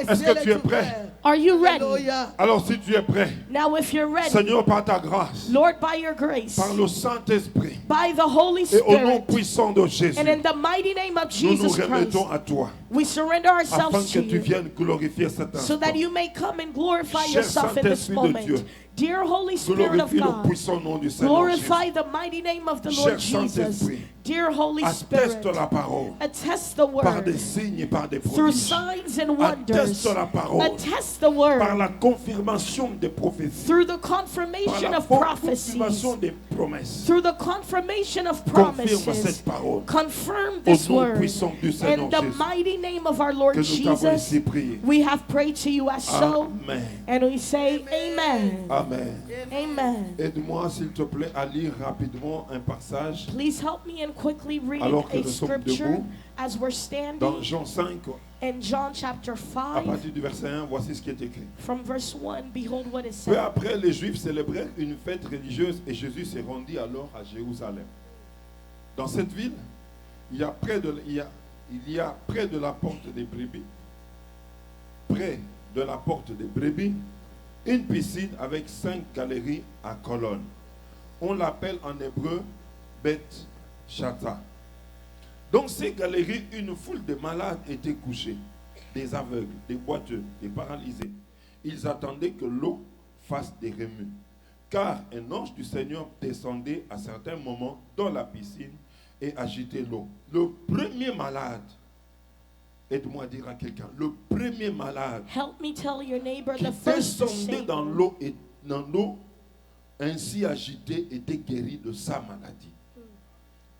Est-ce que tu es prêt? Are you ready? Alléluia. Alors si tu es prêt, Now if you're ready, Seigneur, par ta grâce, Lord, by your grace, par le Saint-Esprit by the Holy et au nom Spirit, puissant de Jésus, and in the mighty name of nous nous Jesus Christ, remettons à toi we surrender afin ourselves que to tu you viennes glorifier cet so instant. that you may come and glorify Cher yourself in this Saint-Esprit de moment. Dieu, Dear Holy Spirit of Glorifie le God, puissant nom du Seigneur Jésus. glorify the mighty name of the Cher Lord Jesus. Saint-Esprit, Dear Holy Spirit, atteste la parole attest the par des word signes et par des through prodiges. signs and wonders. Atteste la parole Attest the par word la confirmation des prophéties, through the par confirmation la of confirmation prophecies, des promesses. through the confirmation of Confirme promises. cette parole Confirm au this nom word. puissant du Seigneur In the Jésus mighty name of our Lord que nous t'avons Jesus, ici prié. we have prayed to you as so, Amen. and we say amen. Amen. Amen. Aide-moi s'il te plaît à lire rapidement un passage Please help me and quickly read Alors que a nous sommes scripture debout, as we're dans standing Jean 5 in John chapter à 5 partir du verset 1. Voici ce qui est écrit. from verse 1. Behold what is Peu said. après, les Juifs célébrèrent une fête religieuse et Jésus s'est rendu alors à Jérusalem. Dans cette ville, il y a près de la porte des brebis, près de la porte des brebis, une piscine avec 5 galeries à colonnes. On l'appelle en hébreu Beth Shata. Dans ces galeries, une foule de malades étaient couchés, des aveugles, des boiteux, des paralysés. Ils attendaient que l'eau fasse des remous. Car un ange du Seigneur descendait à certains moments dans la piscine et agitait l'eau. Le premier malade, aide-moi à dire à quelqu'un, le premier malade Help me tell your neighbor qui the first descendait thing. dans l'eau ainsi agité était guéri de sa maladie.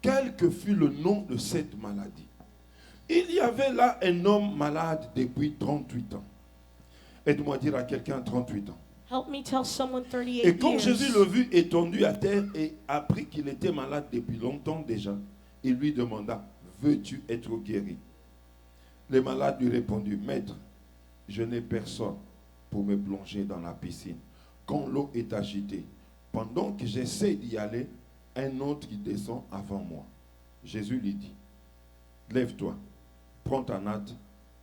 Quel que fût le nom de cette maladie. Il y avait là un homme malade depuis 38 ans. Aide-moi à dire à quelqu'un 38 ans. Help me tell someone 38 Et quand years. Jésus le vit étendu à terre et apprit qu'il était malade depuis longtemps déjà, il lui demanda, veux-tu être guéri? Le malade lui répondit, Maître, je n'ai personne pour me plonger dans la piscine. Quand l'eau est agitée, pendant que j'essaie d'y aller, un autre qui descend avant moi. Jésus lui dit, lève-toi, prends ta natte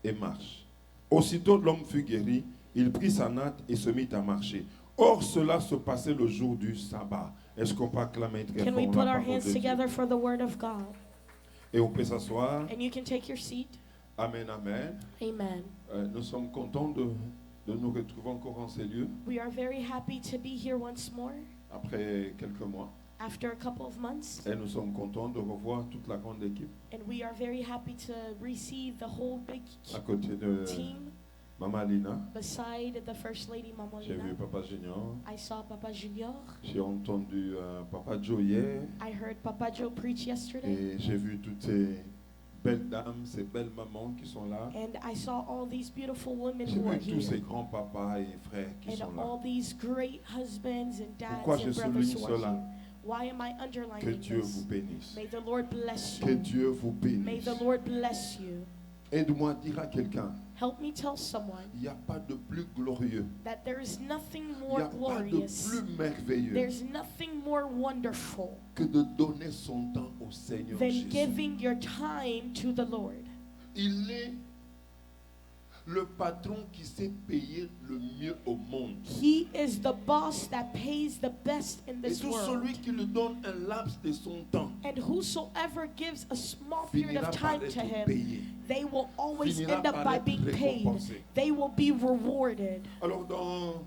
et marche. Aussitôt l'homme fut guéri, il prit sa natte et se mit à marcher. Or cela se passait le jour du sabbat. Est-ce qu'on peut acclamer très Can we fort put la our parole hands de Dieu? together for the word of God? Et on peut s'asseoir. And you can take your seat. Amen, amen. Amen. Nous sommes contents de nous retrouver encore en ces lieux We are very happy to be here once more après quelques mois. after a couple of months. Et nous sommes contents de revoir toute la grande équipe And we are very happy to receive the whole big à côté de team Maman Lina. beside the First Lady Mama J'ai vu Lina. Papa Junior. I saw Papa Junior. J'ai entendu Papa Joe hier. I heard Papa Joe preach yesterday. Et j'ai vu toutes ces belles dames, ces belles mamans qui sont là. And I saw all these beautiful women J'ai who are vu tous ces here. grands-papas et frères qui And sont là. all these great husbands and dads Pourquoi je and brothers souligne who are cela? here. Why am I Que underlining Dieu vous this? bénisse. May the Lord bless Que you. Dieu vous May bénisse. the Lord bless you. Aide-moi à dire à quelqu'un, Help me tell someone il n'y a pas de plus glorieux. that there is nothing Il n'y more a pas de glorious. plus merveilleux There's nothing more wonderful que de donner son temps au Seigneur than Jésus. giving your time to the Lord. Il est le patron qui sait payer le mieux au monde. He is the boss that pays the best in Et this tout world. celui qui lui donne un laps de son temps And whosoever gives a small period finira of par time to être him, payé. they will always Finira end up par by être being paid. récompensé. They will be rewarded. Alors dans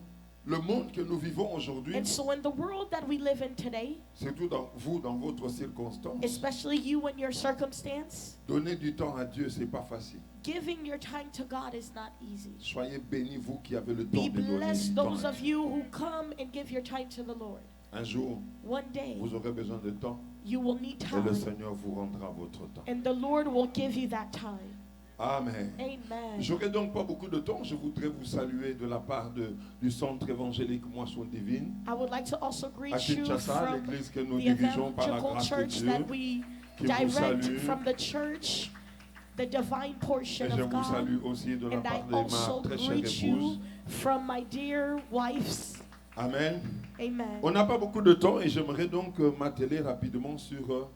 le monde que nous vivons aujourd'hui, And so in the world that we live in today, surtout dans vous, dans votre circonstance, especially you and your circumstance, donner du temps à Dieu, c'est pas facile. giving your time to God is not easy. Soyez bénis, vous qui avez le temps Be de donner blessed, du temps. those of you who come and give your time to the Lord. Un jour, One day, vous aurez besoin de temps you will need et le time, Seigneur vous rendra votre temps. and the Lord will give you that time. Amen. Amen. J'aurai donc pas beaucoup de temps. Je voudrais vous saluer de la part du centre évangélique Moisson Divine I would like to also à greet you Kinshasa, from l'église que nous the dirigeons par la evangelical grâce de church Dieu. that we qui vous direct salue. from the church, the divine portion Et je of vous salue God. aussi de la And I part de ma also très chère greet you épouse. from my dear wife's. Amen. Amen. On n'a pas beaucoup de temps et j'aimerais donc m'atteler rapidement sur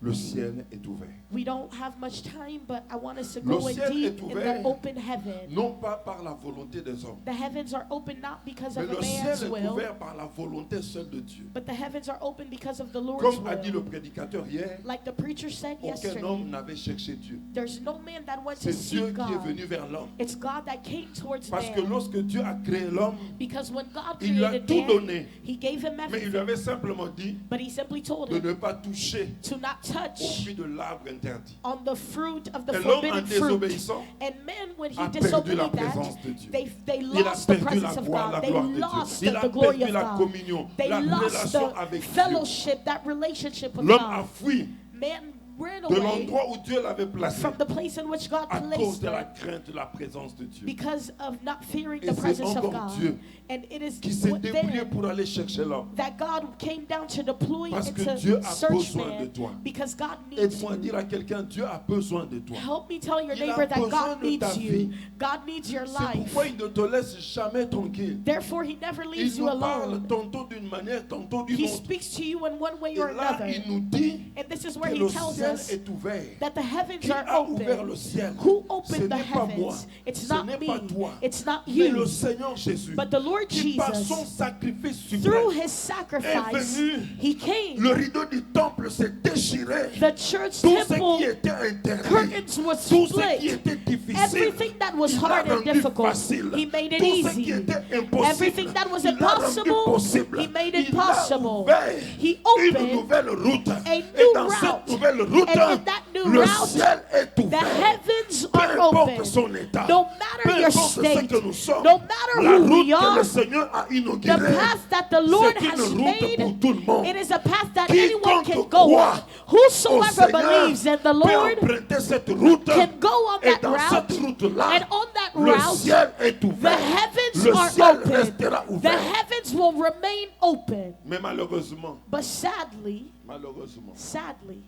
le ciel est ouvert. We don't have much time, but I want us to Le go in ciel deep est in ouvert. the open heaven. Non pas par la volonté des hommes, The heavens are open not because mais of a le ciel man's est will, ouvert par la volonté seule de Dieu. but the heavens are open because of the Lord's Comme a dit le will. prédicateur hier, Like the preacher said aucun yesterday, homme n'avait cherché Dieu. there's no man that went to C'est Dieu seek qui est God. venu vers l'homme. It's God that came towards Parce que man. lorsque Dieu a créé l'homme, Because when God il lui a created tout man, donné. He gave him Mais il lui everything, avait simplement dit but He simply told de him ne pas toucher to not au touch fruit de l'arbre interdit. on the fruit of the Et l'homme en forbidden fruit. désobéissant And man, when he a perdu la disobeyed that, présence de Dieu. they Il a lost the perdu la presence of gloire, la God. They gloire de lost Dieu. Il a the glory perdu of la God. communion, They la lost relation the avec Dieu. fellowship, that relationship with L'homme a God. fui Man ran de away l'endroit où Dieu l'avait placé from the place in which God à cause placed de la him crainte de la présence de Dieu. because of not fearing Et the c'est presence of encore God. Dieu And it is qui s'est débrouillé then pour aller chercher l'homme. that God came down to deploy Parce and que to Dieu a search besoin de man toi. because God needs Aide-moi à you. dire à quelqu'un, Dieu a besoin de toi. Help me tell your Il a neighbor that besoin God de ta needs you. vie. God needs your C'est life. pourquoi il ne te laisse jamais tranquille. Therefore, He never leaves Il you nous parle alone. tantôt d'une manière, tantôt d'une He autre. speaks to you in one way Et or là, another. il nous dit And this is where que He le tells ciel us est ouvert. that the heavens Qui are a ouvert open. le ciel? Who Ce opened the n'est pas moi. heavens? It's Ce not n'est pas me. toi. It's not Mais le you. Seigneur Jésus, But the Lord qui par son Jesus, sacrifice through suprême, his sacrifice, venu. he came. le rideau du temple s'est déchiré. The church Tout ce temple qui était interdit, curtains was tout ce qui split. était difficile, Everything that was il l'a hard and rendu difficult, facile. he made it Tout ce qui easy. était impossible, Everything that was il l'a rendu impossible, possible. he made it Il a possible. ouvert He une opened nouvelle route. a Et new dans cette route. nouvelle route, And in that new le route, ciel est the ouvert. heavens Peu are importe open. son état, No peu matter your importe ce state, que nous sommes, no matter la who route we que le are, Seigneur a the inaugurée, path that the Lord c'est has une route made, pour tout le monde. it is a path that Quiconque anyone can go on. croit au Whosoever Seigneur believes in the peut Lord emprunter cette route, can go on et that dans route, cette route-là, and on that le route, ciel est the ouvert. heavens Le are ciel open. restera The ouvert. heavens will remain open. Mais malheureusement, But sadly, malheureusement,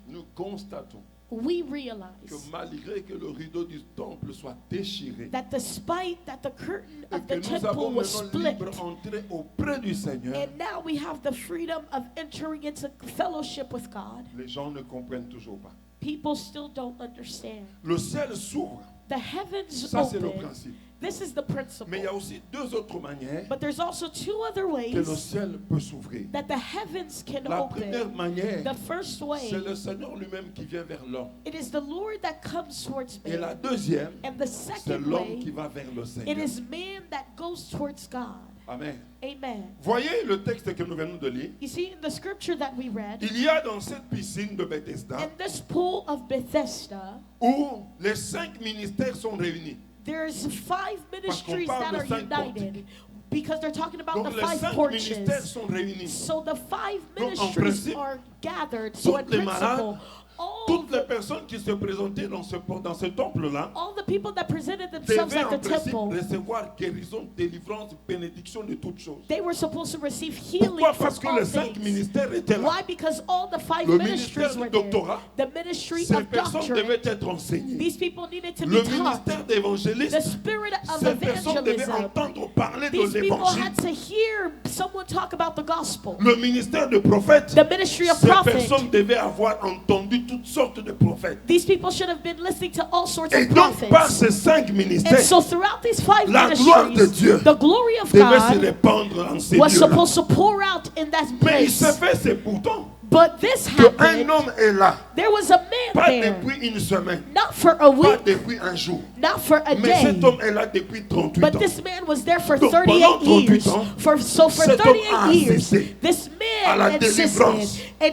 nous constatons we que realize malgré que le rideau du temple soit déchiré, that despite that the curtain et of que the nous avons temple was maintenant split, libre entrée auprès du Seigneur, and now we have the freedom of entering into fellowship with God, les gens ne comprennent toujours pas. people still don't understand. Le ciel s'ouvre, The heavens ça c'est le open. principe. This is the principle. Mais il y a aussi deux autres manières But there's also two other que le ways ciel peut s'ouvrir. that the heavens can La première open. manière, The first way, c'est le Seigneur lui-même qui vient vers l'homme. it is the Lord that comes towards Et la man. deuxième, And the c'est second l'homme qui way, va vers le it Seigneur. is man that goes towards God. Amen. Amen. Voyez le texte que nous venons de lire. You see, in the scripture that we read, Il y a dans cette piscine de Bethesda in this pool of Bethesda, où les 5 ministères sont réunis. there's 5 ministries parle that de are 5 united because they're talking about Donc the les 5 5 ministères porches. sont réunis. So the 5 Donc, en ministries principe, are gathered. So in toutes les principle, malades, Toutes les personnes qui se présentaient dans ce temple-là all the people that presented themselves devaient at en the principe temple, recevoir guérison, délivrance, bénédiction de toutes choses. they were supposed to receive healing Pourquoi? from Parce que all les 5 things. ministères étaient là. Why? Because all the 5 Le ministries ministère were du there. doctorat, The ministry ces of personnes doctrine. devaient être enseignées. These people needed to Le be taught. ministère d'évangéliste, The spirit of ces personnes devaient evangelism. entendre parler de These people l'évangile. had to hear someone talk about the gospel. Le ministère de prophète, The ministry of ces prophet. personnes devaient avoir entendu toutes sortes de prophètes. These people should have been listening to all sorts Et of donc, par prophets. ces 5 And ministères, so throughout these 5 la gloire de ministries, Dieu the glory of devait se God répandre en ces was lieux-là. supposed to pour out in that Mais il se place. fait, c'est pourtant But this qu'un happened. homme est là, There was a man pas there, depuis une semaine, not for a pas week, depuis un jour. not for a Mais cet day. homme est là depuis 38 But ans. this man was there for Donc, 38 pendant 38 years. ans, For cet homme a 38 years, assisté this à la man délivrance. insisted in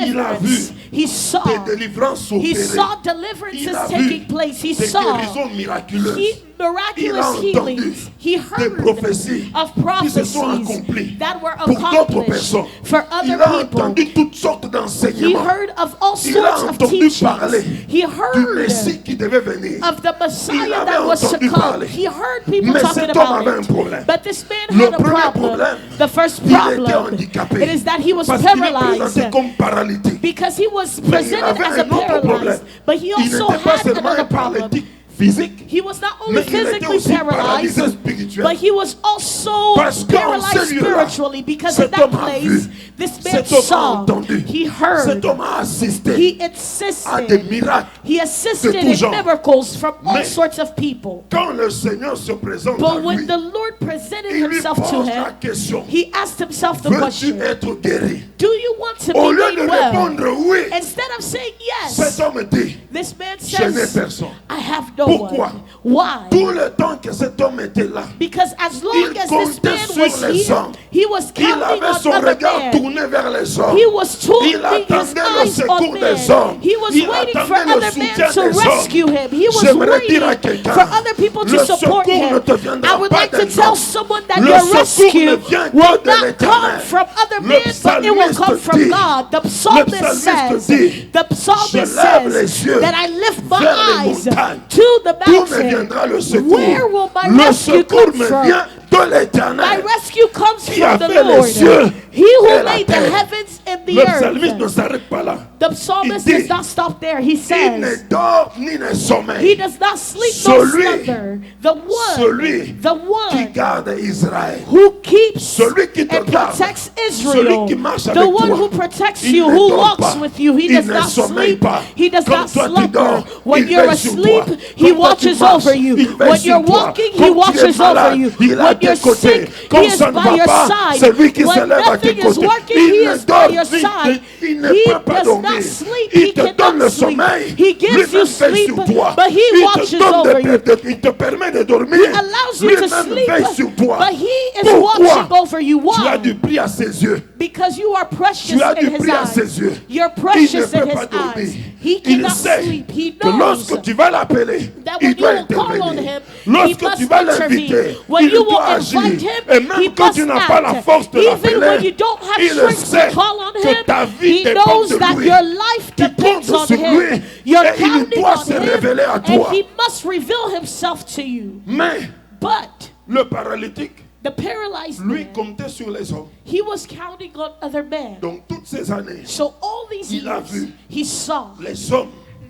Il a vu deliverance. He saw. des délivrances He opérées. saw Il a deliverances vu taking place. He des saw guérisons miraculeuses. Il a miraculous entendu healings. He des heard prophéties of qui se sont prophecies accomplies that were pour d'autres accomplished personnes. for Il other a people. entendu toutes sortes He d'enseignements heard of all Il a sorts of entendu parler teachings. He du heard Messie qui devait venir. of the Il Messiah avait that was to entendu come. parler. He heard people Mais talking cet homme about avait un it. problème. But this man Le had a premier problem. problème, The first il était problem, handicapé. it is that he was Parce qu'il est présenté paralyzed. comme paralytique. Because he was Mais il presented avait as a un autre problème. paralyzed. But he Il also n'était pas had seulement another un problem. paralytique physique, He was not only mais il était physically aussi paralysé paralyzed, spirituel. but he was also Parce qu'en paralyzed ce lieu-là, spiritually. Because cet in that homme a place, vu, this man cet homme a saw, entendu, he cet heard, homme a assisté he à des insisted, miracles. he assisted de tout in genre. miracles from all Mais sorts of people. Quand le Seigneur se présente à But lui, when the Lord presented il lui himself to pose la him, question, he asked himself the veux-tu question, être guéri? do you want to Au be lieu de made well? répondre oui, Instead of saying cet yes, homme dit, this man je n'ai says, personne. I have no Pourquoi? one. Why? Tout le temps que cet homme était là, Because as long Il as this comptait man sur was les here, hommes. he was il counting avait son on other regard men. tourné vers les hommes. He was Il turning his attendait le eyes on secours des men. hommes. He was Il waiting for attendait le other men soutien to des hommes. rescue him. He was J'aimerais dire à waiting quelqu'un, for other people to le support secours ne him. te viendra I would pas like to des tell hommes. someone that Le your secours rescue ne vient que will de not l'Éternel. come from other Le men, but it will psalmiste come from dit, God. The psalmist psalmiste says, dit, the psalmist je lève les says yeux that I lift my vers les eyes montagnes. to the D'où me mountain. viendra le secours? Where will my Le rescue secours come me from? vient de My l'Éternel rescue comes qui a from the fait les Lord cieux He who et la made the terre. heavens and the Le psalmiste ne earth. s'arrête pas là. The psalmist Il dit, does not stop there. He Il ne says, dort ni ne he sommeille. does not sleep nor Celui- slumber. The Celui one, the qui one garde Israël. who keeps Celui qui te and garde. protects Celui Israel, qui marche the avec one toi. who protects Il you, ne who dort walks pas. with you. He Il does ne not sommeille sleep. pas. He does Comme not toi, tu slumber. dors, When il you're veille sur asleep, toi. he Comme toi, tu watches marches, over you. il veille When sur you're toi. walking, he Comme tu es watches malade, over you. il est à When tes you're côtés. sick, Quand he is ça ne by va your pas, side. c'est lui qui se When lève à tes nothing is côtés. working, Il he ne is by dort your ni- side. il ne He peut pas does dormir. not sleep. Il He te donne cannot le sleep. sommeil. He gives Lui-même you veille sleep, sur toi. but he Il watches te donne over you. il te permet de dormir. He allows you to Lui-même sleep, veille sur toi. but he is Pourquoi? watching over you. Tu as Why? du prix à ses yeux. Because you are precious Tu as in du his prix à eyes. ses yeux. You're Il ne precious peut in pas his dormir. eyes. He Il cannot sait sleep. He que knows lorsque tu vas l'appeler, that il when you doit will call on intervenir. him, he Lorsque must tu vas intervene. l'inviter, When il you will doit agir. invite him, Et même he quand must tu n'as pas la act. force de Even when l'appeler, you don't have il strength sait to call on que him, ta vie he dépend knows de that lui. your life Tu depends comptes on sur him. lui. You're Et il counting doit on se him, révéler à and toi. he must reveal himself to you. Mais But le paralytique, the paralyzed lui, man, comptait sur les hommes. he was counting on other men. Donc toutes ces années, So all these Il a years, vu. he saw les hommes,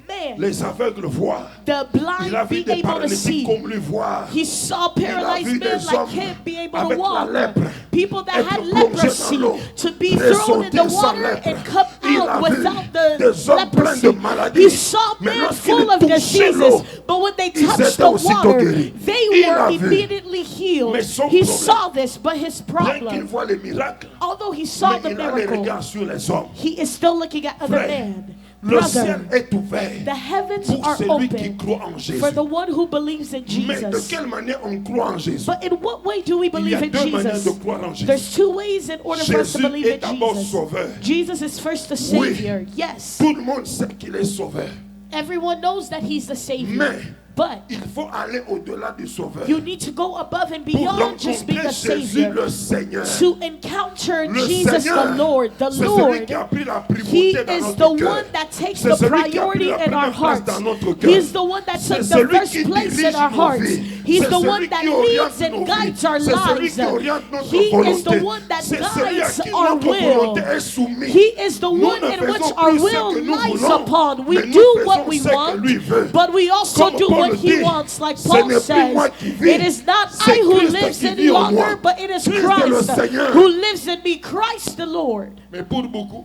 men, les aveugles voir. the Il a blind vu be des able to paralytiques see. comme lui voir. He saw Il a paralyzed vu men des like hommes him be able to avec la walk. lèpre People that être had plongés dans leprosy l'eau, to be thrown in the ressortir sans water lèpre. and come Il a out vu without the des hommes pleins leprosy. de maladies. He saw Mais men lorsqu'il full of touchait diseases, l'eau, but when they ils touched étaient the aussitôt water, guéris. they Il were a vu. immediately healed. Mais son He problème, saw this, but his Bien qu'il problem, voit les miracles, although he saw mais the il a les miracle, regards sur les hommes. he is still looking at other Frère, men. le Brother, ciel est ouvert the heavens pour are celui qui open croit en Jésus. for the one who believes in Mais de Jesus. quelle manière on croit en Jésus? But in what way do we Il y believe a in deux manières Jesus? de croire en Jésus. There's two ways in order for us to Jésus believe est in d'abord Jesus. sauveur. Jesus is first the Oui. Savior. Yes. Tout le monde sait qu'il est sauveur. Everyone knows that He's the Savior. Mais But il faut aller au-delà du sauveur you need to go above and pour beyond just being rencontrer a Jésus Savior. le Seigneur. To encounter Le Jesus Seigneur, the Lord. The c'est celui Lord. qui a pris la He primauté dans is notre the cœur. one that takes C'est the celui qui a pris priority la in our première place hearts. dans notre He cœur. is the one that C'est took the celui first qui place dirige in our nos hearts. vies. He's C'est the celui one qui that oriente leads nos and vies. guides our C'est celui lives. qui oriente notre He is volonté. the one that C'est celui à guides qui our notre will. volonté est soumise. He is the Nous one ne in which faisons our plus ce will que nous lies voulons, upon. We mais nous do faisons what we ce que want, lui veut. but we also Comme do Paul what he dit, wants. Like ce Paul n'est plus moi says, qui vis, it is not c'est I who Christ lives qui any vit en moi. longer, but it is Christ est le Christ Seigneur. who lives in me, Christ the Lord. Mais pour beaucoup,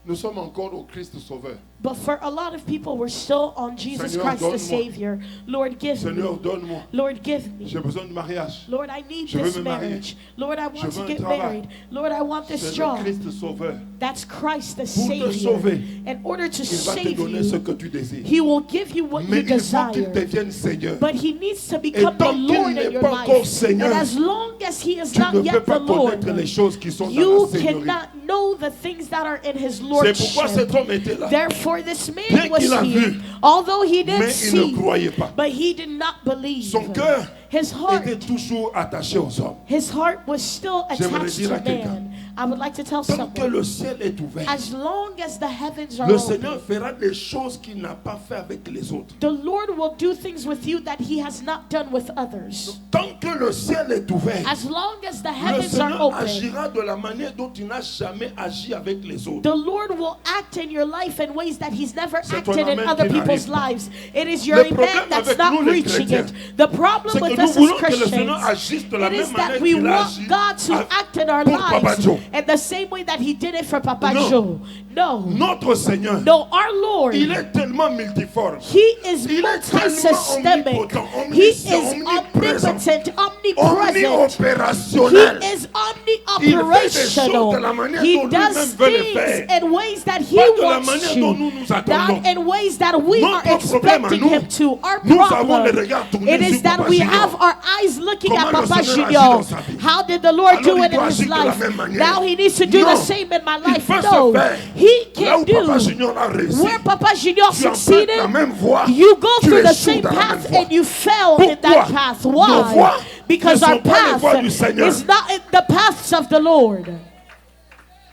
nous sommes encore au Christ Sauveur. But for a lot of people, we're still on Jesus Seigneur, Christ the donne-moi. Savior. Lord, give Seigneur, me. donne-moi. Lord, give me. J'ai besoin de mariage. Lord, I need Je veux this me marier. marriage. Lord, I Je want veux to un get travail. married. Lord, I want this C'est le job. Christ Sauveur. That's Christ the Pour te Savior. sauver, In order to Il va te save donner ce you, que tu désires. He will give you what Mais you il faut qu'il desire. devienne Seigneur. But He needs to become the tant qu'il Lord n'est in your pas encore life. Seigneur, And as long as He is Tu not ne peux yet pas the Lord, connaître les choses qui sont dans you la Seigneurie. cannot know the things that are in His C'est pourquoi Lordship. cet homme était là. Therefore, this man Bien was qu'il a here. vu, Although he did Mais il ne see, croyait pas. but he did not believe. Son cœur His heart, était toujours attaché aux hommes. his heart was still J'aimerais attached dire to à quelqu'un, man. I would like to tell Tant que someone, le ciel est ouvert, as long as the heavens are le open, Seigneur fera des choses qu'il n'a pas fait avec les autres. the Lord will do things with you that He has not done with others. Tant que le ciel est ouvert, As long as the le heavens are Seigneur open, agira de la manière dont il n'a jamais agi avec les autres. the Lord will act in your life in ways that He's never C'est ton acted in amen other qui people's n'arrive pas. lives. It is your Le amen problème that's avec not nous, les reaching chrétiens, it. The problem C'est with que nous us as voulons que le Seigneur Christians, agisse de la it même is that manière we qu'il a want agi God to act in our pour Papa lives Joe. in the same way that He did it for Papa Non. Joe. No. Notre Seigneur, No, our Lord, il est tellement multiforme. He is Il est multi-systemic. tellement omnipotent, He is omniprésent, omnipotent, omnipresent. Omniopérationnel. He is Il fait des choses omni-operational. de la manière He dont does lui-même veut les things faire. in ways that He Pas de la wants manière dont nous to, nous attendons. not in ways that we Notre are problème à expecting nous, Him to. Our nous avons les problem, regards tournés it is sur that Papa we Junior. have our eyes looking at Comment le Papa Seigneur agit Junior. dans sa vie? How did the Lord Alors do il it in doit His agir de la life? même manière. Now He needs to do Non. the same in my Il life. peut No, se faire. He Là can où Papa do. Junior a réussi, Where Papa Junior tu empruntes succeeded, la même voie, you go tu through the échoues same dans la même path voie. and you fell in Pourquoi? that path. Nos Why? voies Because ne our sont pas les voies du path Seigneur. is not in the paths of the Lord.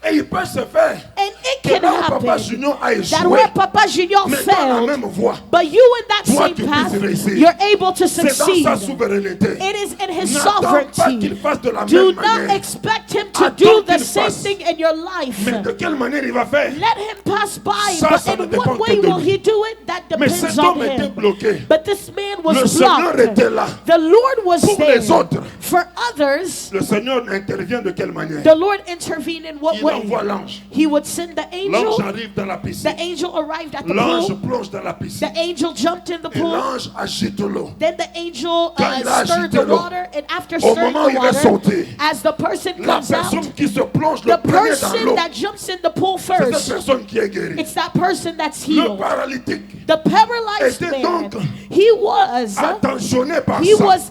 Et il peut se faire And it que can là où Papa happen Junior a that échoué, where Papa Junior mais dans la failed, même voie, but you in that toi, same tu puisses path, réussir. you're able to c'est dans succeed. sa souveraineté. It is in His N'attends pas sovereignty. qu'il fasse de la Do même not manière. expect Him to Attends do the qu'il same fasse. thing in your life. Mais de quelle manière il va faire? Let Him pass by, Ça, but ça ne in dépend what que way de will lui. He do it? That Mais depends cet on homme était Him. bloqué. But this man Le was Seigneur blocked. était là. The Lord was Pour there. les autres. For others, Le Seigneur intervient de quelle manière? the Lord intervened in what Il way? envoie l'ange. He would send the L'ange angel. arrive dans la piscine. The angel arrived at the L'ange pool. plonge dans la piscine. The angel jumped in the Et pool. l'ange agite l'eau. Then the angel Quand il a stirred agité the l'eau, water, and after au stirring moment où the il va water, sauter, as the person La comes out, personne qui se plonge le the premier dans person l'eau, that jumps in the pool c'est cette first, personne qui est guérie. it's that person that's Le healed. paralytique, The paralyzed était man, donc he was attentionné par He ça. was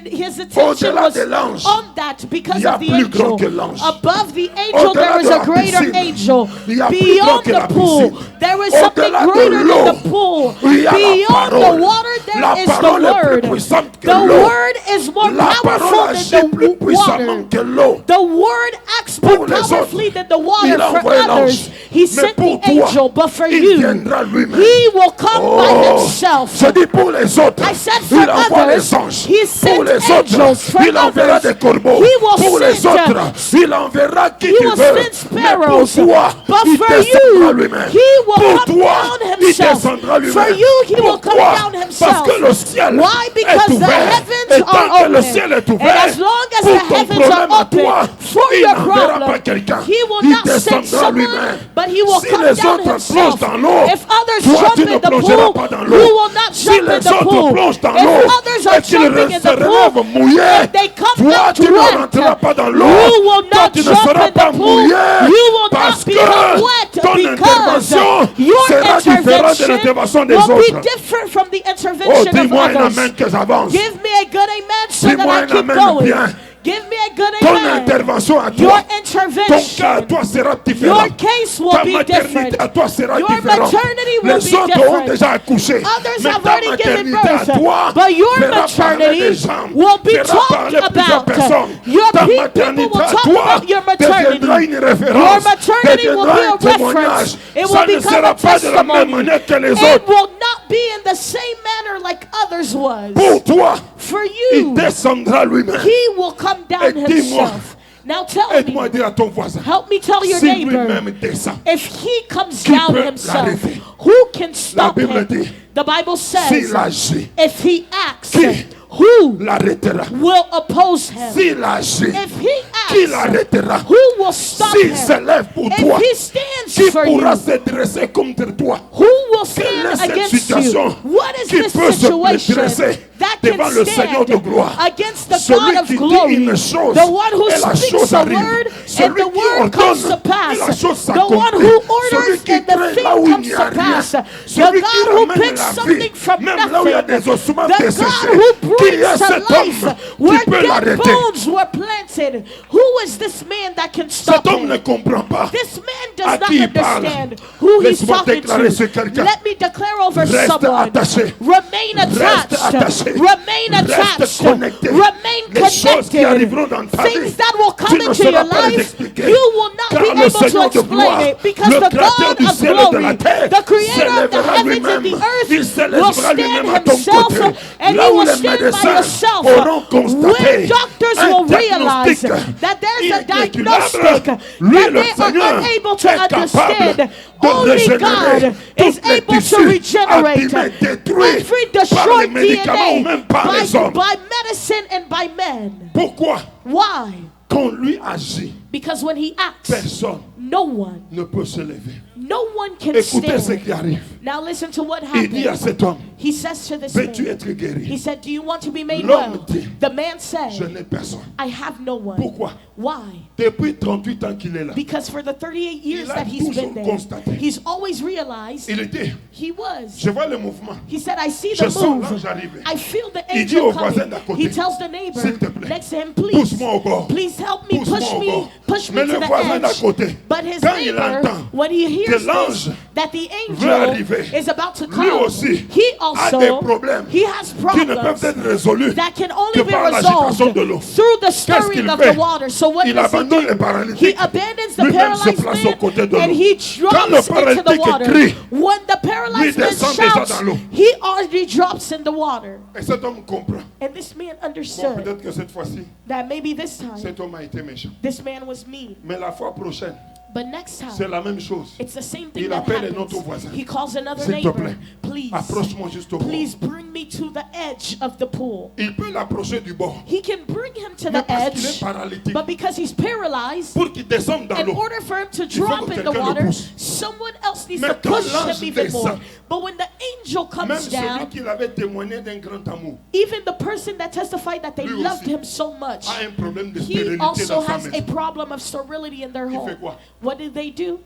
his attention Au-delà was de l'ange, on that because il y a of the plus grand angel. que l'ange. Above the angel, Au-delà there is de a la greater piscine, angel. il y a plus Beyond grand que la the pool, piscine. there is something Au-delà de greater l'eau, than the pool. il y a la Beyond parole. the water, there La is the parole est plus word. puissante que The l'eau. word is more La parole powerful agit than plus the puissamment water. que l'eau. The word acts Pour more les autres, powerfully than the water il a for envoyé others. l'ange. He Mais sent pour the toi, angel, but for il you, viendra lui-même. he will come by Oh, himself. je dis pour les autres, I said for il envoie others, les anges. he Pour sent les angels. autres, For il enverra others, des corbeaux. he will Pour les send, autres, il enverra qui he tu will veux. send Mais pour sparrows. toi, But il for descendra you, lui-même. he will Pour come toi, down il himself. descendra lui-même. For you, he will come Pourquoi? down Parce himself. que le ciel Why? est Because the ouvert. heavens Et tant are que le open. ciel est And ouvert, as long as pour the ton heavens problème are à toi, open for il your n'enverra problem, pas quelqu'un. he will Il not send descendra someone, lui-même. but he will Si come les down autres himself. plongent dans l'eau, If others toi, jump tu in ne the plongeras pool, pas dans you l'eau. will not Si jump in les the autres pool. plongent dans If l'eau others are et qu'ils jumping in se the relèvent pool, mouillés, if they come toi, out tu ne wet, rentreras pas dans l'eau. you will Toi, not tu ne jump seras in pas the pool. mouillé You will parce not become que wet ton because intervention your sera différente de intervention l'intervention des will be autres. different from the Oh, intervention of dis-moi un others. amen que j'avance. Give me a good amen so that Dis-moi I un keep amen going. bien. Give me a good Ton amen. intervention à Your toi, ton cas à intervention, toi sera différent. your case will Ta be maternité different. à toi sera Your différente. maternity will Les be autres ont different. déjà accouché. Others Mais have ta already given maternité à birth, toi but your fera parler des maternity gens, will be fera talked parler plusieurs about. personnes. Your Ta people maternité will à talk toi about your maternity. deviendra une Your référence, maternity will deviendra be un a témoignage. reference. It Ça will ne become sera a pas de la même testimony. manière que les It autres. will not be in the same manner like others was. Pour toi, For il you, descendra lui-même. he will come down Et dis-moi, himself. Now tell aide-moi à me, dire à ton voisin, help me tell your si neighbor, lui-même descend, if he comes Qui down peut himself, l'arrêter? who can stop Bible him? dit, The Bible s'il says, agit, if he acts, Qui? who l'arrêtera. will oppose him? S'il agit, If he qui acts, l'arrêtera? who will stop S'il se him? lève pour If toi, he stands qui for you, pourra se dresser contre toi? who will Quelle est stand cette against you? situation What is qui this peut se situation dresser that devant can le Seigneur de stand gloire? against the Celui God of qui dit glory? une chose, The one who et la speaks chose a arrive. word and Celui the qui word comes to ordonne, et la pass. chose The one s'accomplit. who Celui orders qui and the crée thing là où il comes n'y a to rien. pass. The Celui qui God who ramène picks la vie, something from même là où il y a nothing. des ossements The desséchés. God who Qui brings est to cet life homme where qui peut dead l'arrêter? bones were planted. Who is this man that can stop Cet homme ne him? comprend pas. This man À does qui not il parle? understand who he's Laisse-moi talking déclarer sur to. quelqu'un. Let me declare over Reste someone. attaché. Remain Reste attached. attaché. Remain Reste attached. connecté. Remain Les choses qui connected. arriveront dans ta vie, Things that will tu come ne into sauras your pas les life, expliquer. you will not Car be le able to Seigneur de explain gloire, it because le the créateur God du of ciel et de glory, la terre, the creator of the s'élèvera heavens and lui-même. the earth, Il will s'élèvera lui-même à stand ton himself côté. and Là he où will les stand by médecins yourself. auront constaté When doctors un will realize diagnostic that there's a incalculable, diagnostic lui, that le they Seigneur, are unable to est capable understand, de only régénérer God is tous les able to tissus regenerate abîmés, détruits every par les destroyed médicaments ou DNA même par les hommes. by medicine and by men. Pourquoi? Why? Quand lui agit, Because when he acts, personne no one ne peut se lever. No one can Écoutez ce stand. qui arrive. Now listen to what Il dit à happened. cet homme, He says to this veux-tu man, être guéri? he said, do you want to be made L'homme well? dit, The man Je said, n'ai personne. I have no one. Pourquoi? Why? Depuis 38 ans qu'il est là, Because for the 38 years Il a that he's been toujours there, constaté. he's always realized il dit, he was. je vois le mouvement. He said, I see Je the sens move. l'ange arriver. I feel the Il dit angel au voisin coming. d'à côté, He tells the neighbor S'il te plaît, next to him, please, pousse-moi au bord. please help me Pousse-moi push au bord. push me Mais to le the voisin d'à edge. côté, But his quand il neighbor, entend when he que hears l'ange this, that the veut angel arriver, is about to lui come, aussi he a des problèmes he has qui ne peuvent problems être résolus that can que only be par l'agitation resolved de l'eau. through the Qu'est-ce stirring qu'il of fait? the water. So what Il does he abandonne les do? paralytiques. He abandons the Lui-même se paralyzed place aux côtés de man and l'eau. he Quand le drops into the paralytique water. crie, When the paralyzed lui man descend déjà shouts, dans l'eau. he already drops in the water. Et cet homme comprend. And this man Bon, understood peut-être que cette fois-ci, that maybe this time cet homme a été méchant. this man was mean. Mais la fois prochaine, But next c'est time, la même chose. it's the same thing Il that appelle un happens. autre voisin. He calls another S'il te neighbor. plaît, Please, approche-moi juste au bord. please bring me to the edge of the pool. Il peut l'approcher du bord. He can bring him to Mais the parce qu'il est edge, paralytique, but because he's paralyzed, pour qu'il descende dans in l'eau, order for him to faut drop que in the quelqu'un le water, pousse. someone else needs Mais to quand push l'ange him even more. descend, But when the angel même comes celui down, qui l'avait témoigné d'un grand amour even the person that testified that they Lui loved aussi him so much, a un problème de he stérilité also dans sa has a maison. problem of sterility in their Il home. fait quoi? What did they do?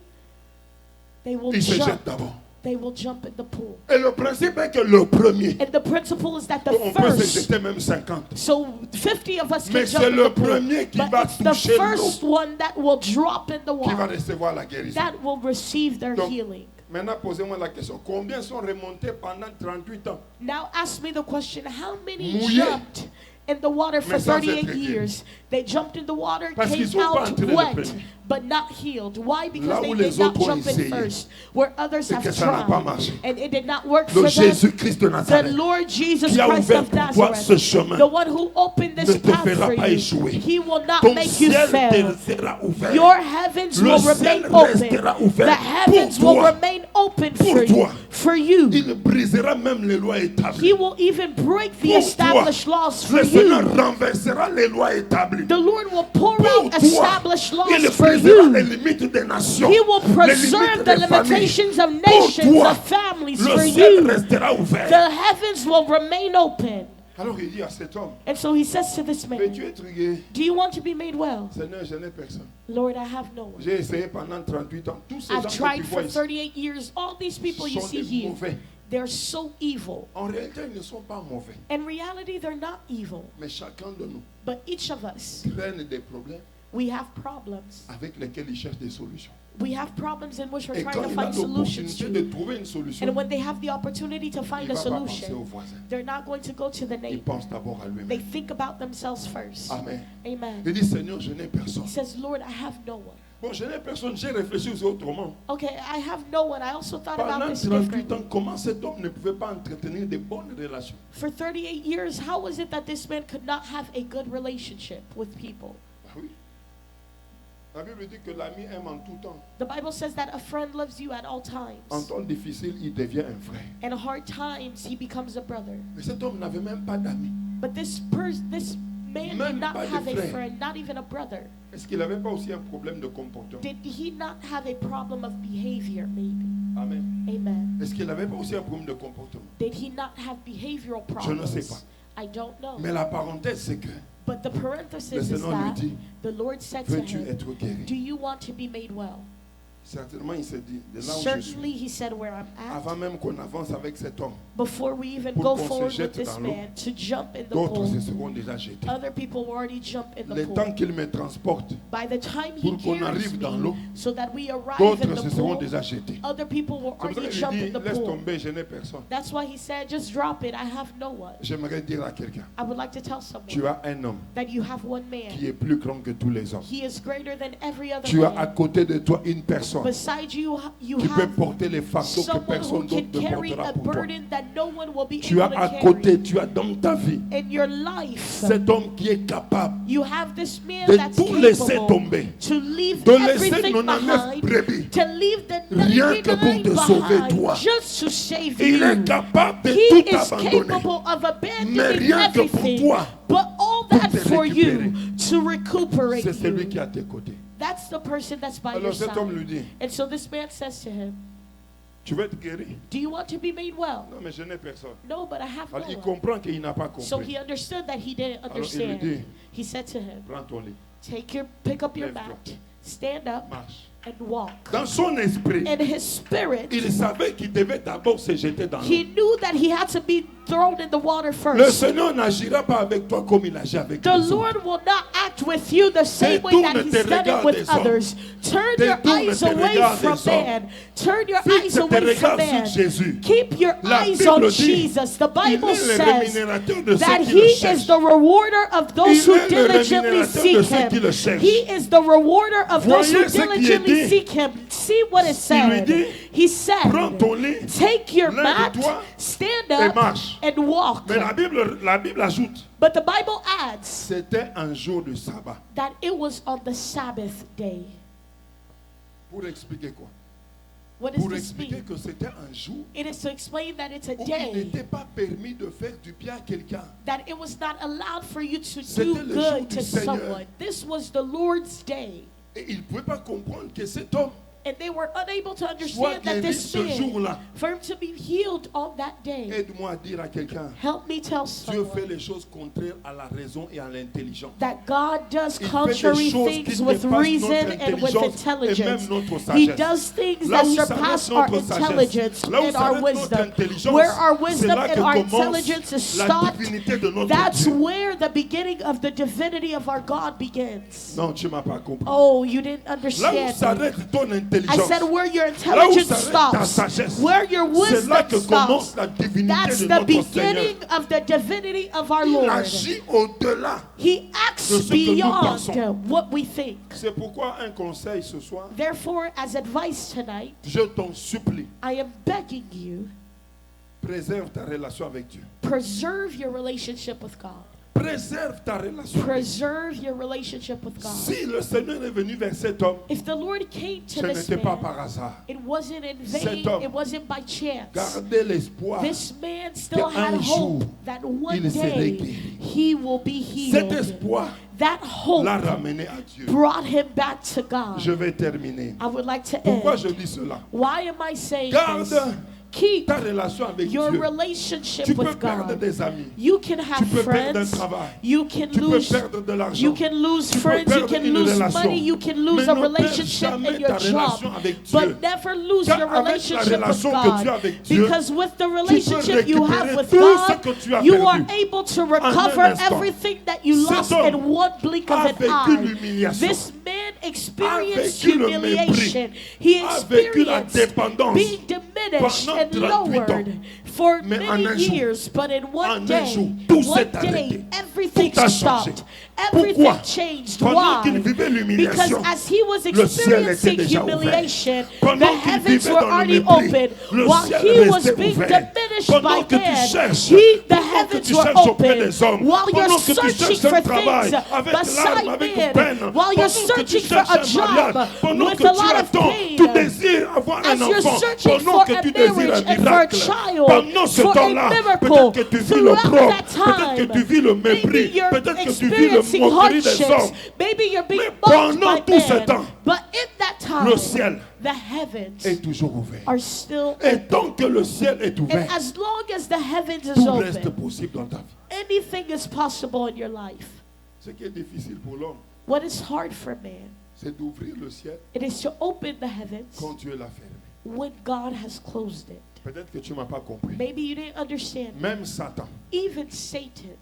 They will Il se jump. jette d'abord. They will jump in the pool. Et le principe est que le premier, And the principle is that the on peut se first, jeter même 50. so 50 of us can Mais jump c'est in le the pool. premier qui But va it's the toucher first l'eau one that will drop in the qui va water recevoir la guérison. that will receive their Donc, healing. Maintenant, posez-moi la question. Combien sont remontés pendant 38 ans? Now ask me the question, how many Mouillés. jumped in the water for Mais sans être 38 guéris. years? They jumped in the water, Parce came qu'ils sont pas out entrés le wet, premier. but not healed. Why? Because Là they où did les not autres ont jump in essayé, first, where others et que have ça n'a pas tried, marché. and it did not work Le for them. Jésus-Christ de The Nazareth, Lord Jesus qui a Christ ouvert of pour toi Nazareth, ce chemin, the one who opened ne this te path fera for pas you, échouer. He will not Ton make you ciel fail. sera ouvert. Your heavens Le will ciel remain open. restera ouvert The heavens pour will toi. remain open Pour for you. toi. For you. Il brisera même les lois He établies. will even break the Pour established toi, laws for le Seigneur you. renversera les lois établies. The Lord will pour Pour out toi, established laws il for brisera les you. limites des nations. He will les preserve limites the des familles. limitations of Pour nations, toi, of families le for ciel you. restera ouvert. The heavens will remain open. Alors il dit à cet homme, And so he says to this man, veux-tu être guéri? do you want to be made well? Seigneur, je n'ai personne. Lord, I have no one. J'ai essayé pendant 38 ans. Tous ces gens I've que tu tried vois for ici 38 years. All these people you sont see des here, mauvais. they're so evil. En réalité, ils ne sont pas mauvais. In reality, they're not evil. Mais chacun de nous But each of us, traîne des problèmes we have problems. avec lesquels ils cherchent des solutions. We have problems in which we're Et trying quand to il a find solutions l'opportunité to. de trouver une solution, And when they have the opportunity to il find ne a va pas penser aux solution, voisins. they're not going to go to the Il neighbor. pense d'abord à They lui-même. think about themselves first. Amen. Amen. Il dit, Seigneur, je n'ai personne. He says, Lord, I have no one. Bon, je n'ai personne, j'ai réfléchi aussi autrement. Okay, I have no one. I also thought about Pendant this 38 ans, differently. comment cet homme ne pouvait pas entretenir de bonnes relations? For 38 years, how was it that this man could not have a good relationship with people? Ah oui. La Bible dit que l'ami aime en tout temps. The Bible says that a friend loves you at all En times. temps difficile, il devient un frère. In hard times, he becomes a brother. Mais cet homme n'avait même pas d'amis. But this man Même did not pas de have a frère. friend, not even a brother. Est-ce qu'il n'avait pas aussi un problème de comportement? Did he not have a problem of behavior, maybe? Amen. Amen. Est-ce qu'il n'avait pas aussi un problème de comportement? Did he not have behavioral Je ne sais problems? pas. I don't know. Mais la parenthèse, c'est que But the parenthesis le is Seigneur lui that dit, the Lord said to veux-tu him, être guéri? do you want to be made well? Certainement, il s'est dit, de là où je Certainly, suis, he said, where I'm at, avant même qu'on avance avec cet homme, before we even Pour go qu'on se forward with jette this dans l'eau, man to jump in the d'autres pool, se seront déjà jetés. other people will already jump in the Le pool. temps qu'il me transporte, By the time he pour qu'on carries arrive dans me, l'eau, so that we arrive d'autres in se the seront pool, déjà jetés. other people will C'est pour ça already qu'il jump in dit, the laisse pool. tomber, je n'ai personne. That's why he said, just drop it. I have no one. J'aimerais dire à quelqu'un, I would like to tell tu someone as un homme that you have one qui man. est plus grand que tous les hommes. He is greater than every other Tu as à man. côté de toi une personne Beside you, you qui peut have porter les fardeaux que someone who personne can d'autre ne carry portera a pour toi. burden that no one will be Tu as able à to côté, carry. tu as dans ta vie In your life, cet homme qui est capable you have this man de that's tout laisser capable tomber, to leave de laisser everything 99 behind, brebis, to leave the rien que pour 99 te sauver behind toi. just to save Il est you. capable de He tout is abandonner. capable of Mais abandoning rien que pour everything, toi, but all that te for you récupérer. to recuperate C'est celui you. qui est à tes côtés. That's the person that's by your Alors cet homme side. lui dit, And so this man says to him, tu veux être guéri? do you want to be made well? Non, mais je n'ai personne. No, but I have Alors il no one. comprend qu'il n'a pas So compris. he understood that he didn't Alors il lui understand. dit, He said to him, prends ton lit, pick up your Lève-toi. mat, stand up marche. and walk. Dans son esprit, In his spirit, il savait qu'il devait d'abord se jeter dans he l'eau. knew that he had to be thrown in the water Le first. Seigneur n'agira pas avec toi comme il agit avec The les autres. Lord will not act with you the same way that Détourne He's tes done it regards with des hommes. others. Turn your Détourne eyes tes away regards from des hommes. man. Turn your Fixe eyes tes away from regards man. sur Jésus. Keep your La eyes Bible on dit, Jesus. The il Bible est le says rémunérateur de ceux that qui le He cherchent. is the rewarder of those Il who est le diligently rémunérateur seek de ceux qui le Him. cherchent. He is the rewarder of those who Voyez ce qui est diligently dit. seek Him. See what is Il lui said. dit, He said, prends ton lit, take your mat, lève-toi stand et up, marche. and walk. Mais la Bible ajoute, But the Bible adds c'était un jour de sabbat. that it was on the Sabbath day. Pour expliquer quoi? What does Pour this expliquer mean? que c'était un jour It is to explain that it's a où il day n'était pas permis de faire du bien à quelqu'un. that it was not allowed for you to C'était do le jour good du to Seigneur. someone. This was the Lord's day. Et il ne pouvait pas comprendre que cet homme And they were unable to soit understand that guéri this ce man, jour-là. for him to be healed on that day. Aide-moi à dire à quelqu'un, Help me tell Dieu fait someone les choses contraires à la raison et à l'intelligence. that God does Il fait des contrary choses things qui with dépassent reason notre and with intelligence et intelligence. même notre He sagesse. does things Là that où surpass s'arrête our notre intelligence sagesse, là où and our s'arrête notre wisdom. intelligence, Where our c'est wisdom là que and our commence intelligence is la stopped, divinité de notre that's Dieu. where the beginning of the divinity of our God begins. Non, tu m'as pas compris. Oh, you didn't Là où understand me. s'arrête ton I intelligence, said where your là où intelligence s'arrête ta stops, sagesse, where your c'est là wisdom que commence stops. la divinité That's de the notre Seigneur. beginning of the divinity of our Il Lord. agit au-delà. He acts de ce que nous beyond pensons. what we think. C'est pourquoi un conseil ce soir, Therefore, as advice tonight, je t'en supplie, I am begging you, préserve ta relation avec Dieu. preserve your relationship with God. Préserve ta relation avec Dieu. Preserve your relationship with God. Si le Seigneur est venu vers cet homme, If the Lord came ce to this n'était pas man, par hasard. it wasn't in Cet vain, homme it wasn't by chance. Gardez l'espoir. This man still qu'un had jour, hope that one il serait day guéri. he will be Cet healed. espoir That hope l'a ramené à Dieu. brought him back to God. Je vais terminer. I would like to Pourquoi end. je dis cela? Why am I saying Garde this? Keep ta relation avec your Dieu. relationship Tu peux with perdre God. des amis. You can Tu have peux perdre un friends. travail. You can Tu peux lose. perdre de l'argent. You can lose Tu peux friends. You perdre can une lose relation. money. You can lose Mais a ne perds relationship jamais in your ta job. relation avec Dieu. But never lose Car your avec la relationship with relation que tu as God. avec Dieu, Because with the relationship you have récupérer with tout God, ce que tu as you perdu. are able to un recover instant. everything that you Cet lost homme in one blink of a an vécu eye. l'humiliation. This man experienced vécu le humiliation. He a vécu la experienced dépendance being diminished pendant and 38 lowered ans. for Mais en many un jour, years, but in one en un day, jour, tout one s'est day, arrêté. everything Tout a changé. stopped. Everything Pourquoi? changed. Pendant Why? qu'il vivait Because l'humiliation, as he was le ciel était experiencing déjà humiliation, ouvert. Pendant the qu'il heavens vivait were dans le already mépris, open. le While ciel he was restait being ouvert. diminished Pendant by que tu man, cherches, the pendant que heavens tu were cherches auprès open. des hommes, While you're pendant que tu searching cherches un for travail things avec larmes, beside avec men, peine, while you're pendant que tu searching for cherches a un mariage, job pendant with que a tu lot of attends, pain, tu désires avoir un as you're enfant, searching pendant for que a tu désires marriage un and for a miracle, child, pendant ce for a temps-là, miracle, peut-être que tu vis throughout l'opprobre, that time, peut-être que tu vis le maybe mépris, you're peut-être que tu vis le experiencing moquerie des hardships, hommes. maybe you're being Mais mocked pendant by tout ce men, temps, but in that time, le ciel the heavens est toujours ouvert. are still Et open. tant que le ciel est And ouvert, as long as the heavens is tout reste open, possible dans ta vie. anything is possible in your life. Ce qui est difficile pour l'homme, What is hard for man, c'est d'ouvrir le ciel it is to open the heavens quand Dieu l'a fermé. when God has closed it. Peut-être que tu ne m'as pas compris. Maybe you didn't understand. Même Satan, Even Satan,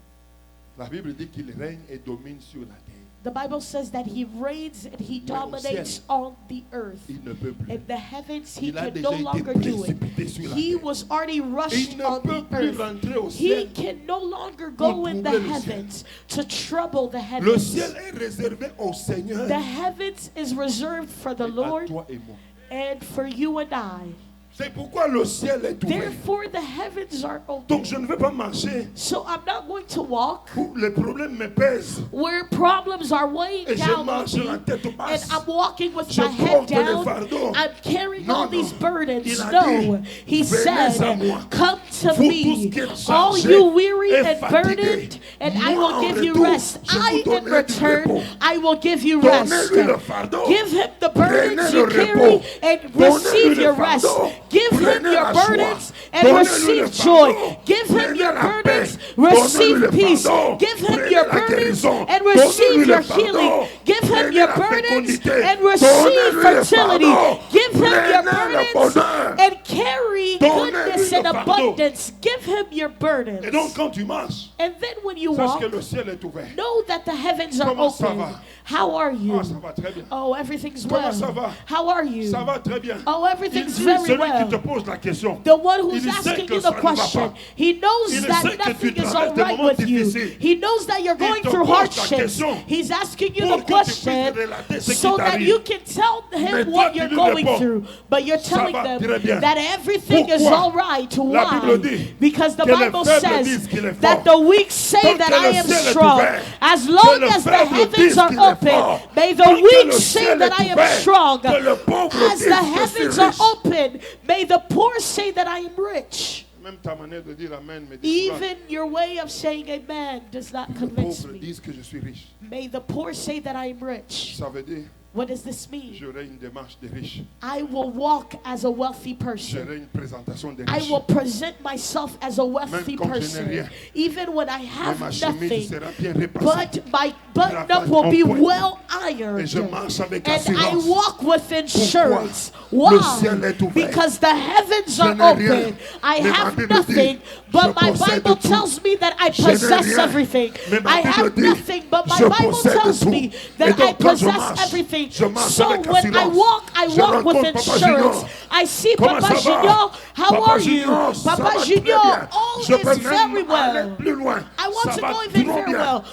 la Bible dit qu'il règne et domine sur la terre. the Bible says that he reigns and he Mais au dominates ciel, on the earth. Il ne peut plus. In the heavens, he Il a can déjà no été longer do it. précipité sur la He terre. was already rushed Il ne on peut the plus earth. rentrer au He ciel. can no longer go in the troubler le ciel. heavens to trouble the Le heavens. ciel est réservé au Seigneur The heavens is reserved for the et à Lord toi et moi. and for you and I. C'est pourquoi le ciel est ouvert. Therefore, the heavens are open. Donc je ne vais pas marcher So I'm not going to walk où les problèmes me pèsent. where problems are weighing Et je down on marche me, la tête and basse. I'm walking with Je my head porte les down. fardeaux. I'm carrying Non, all these non. burdens. Il a No, dit, he venez à said, moi, come to vous me, tous qui êtes all chargés you weary et and fatigués. burdened, and I Moi, will en give you retour, rest. je vous I, in donnerai du return, repos. I will give you rest. Donnez-lui le fardeau. Give him the burdens Prenez you le carry repos. and Donnez-lui receive le your rest. fardeau. Give him Prenez your la joie. burdens and Donnez-lui receive le joy. fardeau. Give him Prenez your la burdens, paix. Donnez-lui receive le peace. fardeau. Give him Prenez your la burdens guérison. and Donnez-lui receive le your fardeau. healing. Give him Prenez your la burdens fécondité. and receive Donnez-lui le fertility. fardeau. Give him your Prenez le burdens bonheur. and carry Donnez-lui goodness le and fardeau. abundance, give him your burdens. Et donc quand tu marches, And then when you sache walk, que le ciel est ouvert. know that the heavens are Comment ça open. va? How are you? Ah, ça va très bien. Oh, everything's Comment well. ça va? How are you? Ça va très bien. Oh, Il everything's dit, very celui well. qui te pose la question, The one who's il sait asking que you ça the ne va question, pas. he knows Il that sait que tu nothing is traverses all des right moments with you. difficiles. He knows that you're Il going te through pose la hardships. question He's asking you pour the que tu puisses question relater ce qui so that t'arrive. you can tell Mais him toi, what tu you're lui going réponds, through. But you're ça telling va them très bien. that everything is Pourquoi? all right. La Why? Bible dit Because the que les Bible faibles says disent qu'il est that fort. the weak say Tant that que I le am ciel est strong. ouvert, As long le as the faible heavens dise are qu'il est open, fort. may Tant the que weak le say ciel that est I am ouvert, strong. que le pauvre As dise the que je suis heavens are riche. open, may the poor say that I am rich. Même ta manière de dire amen me décourage. Even your way of saying amen does not Les convince pauvres me. disent que je suis riche. May the poor say that I am rich. Ça veut dire, What does this mean? j'aurai une démarche de riche. I will walk as a wealthy person. J'aurai une présentation de I riche. will present myself as a wealthy Même quand je n'ai person. rien. Even when I Mais have ma chemise nothing. sera bien repassée. But my button-up will be well ironed. Et je marche avec And I assurance. walk with insurance. Le ciel est Why? ouvert. Because the heavens Je are n'ai rien. open. I Mais ma have Bible nothing, dit, but je my possède Bible tout. tells me that I Je n'ai possess rien. everything. Mais ma I Bible have dit, nothing, but my je Bible possède tells tout. me Et that I donc, quand je possess marche, everything. je marche So avec when I assurance. walk Je with rencontre Papa insurance. Junior. I see Comment Papa ça va? Junior. How Papa are you? Junior, ça va Papa très Junior, bien. all Je peux is very même aller well. plus loin. I want Ça to va go even trop very bien. well.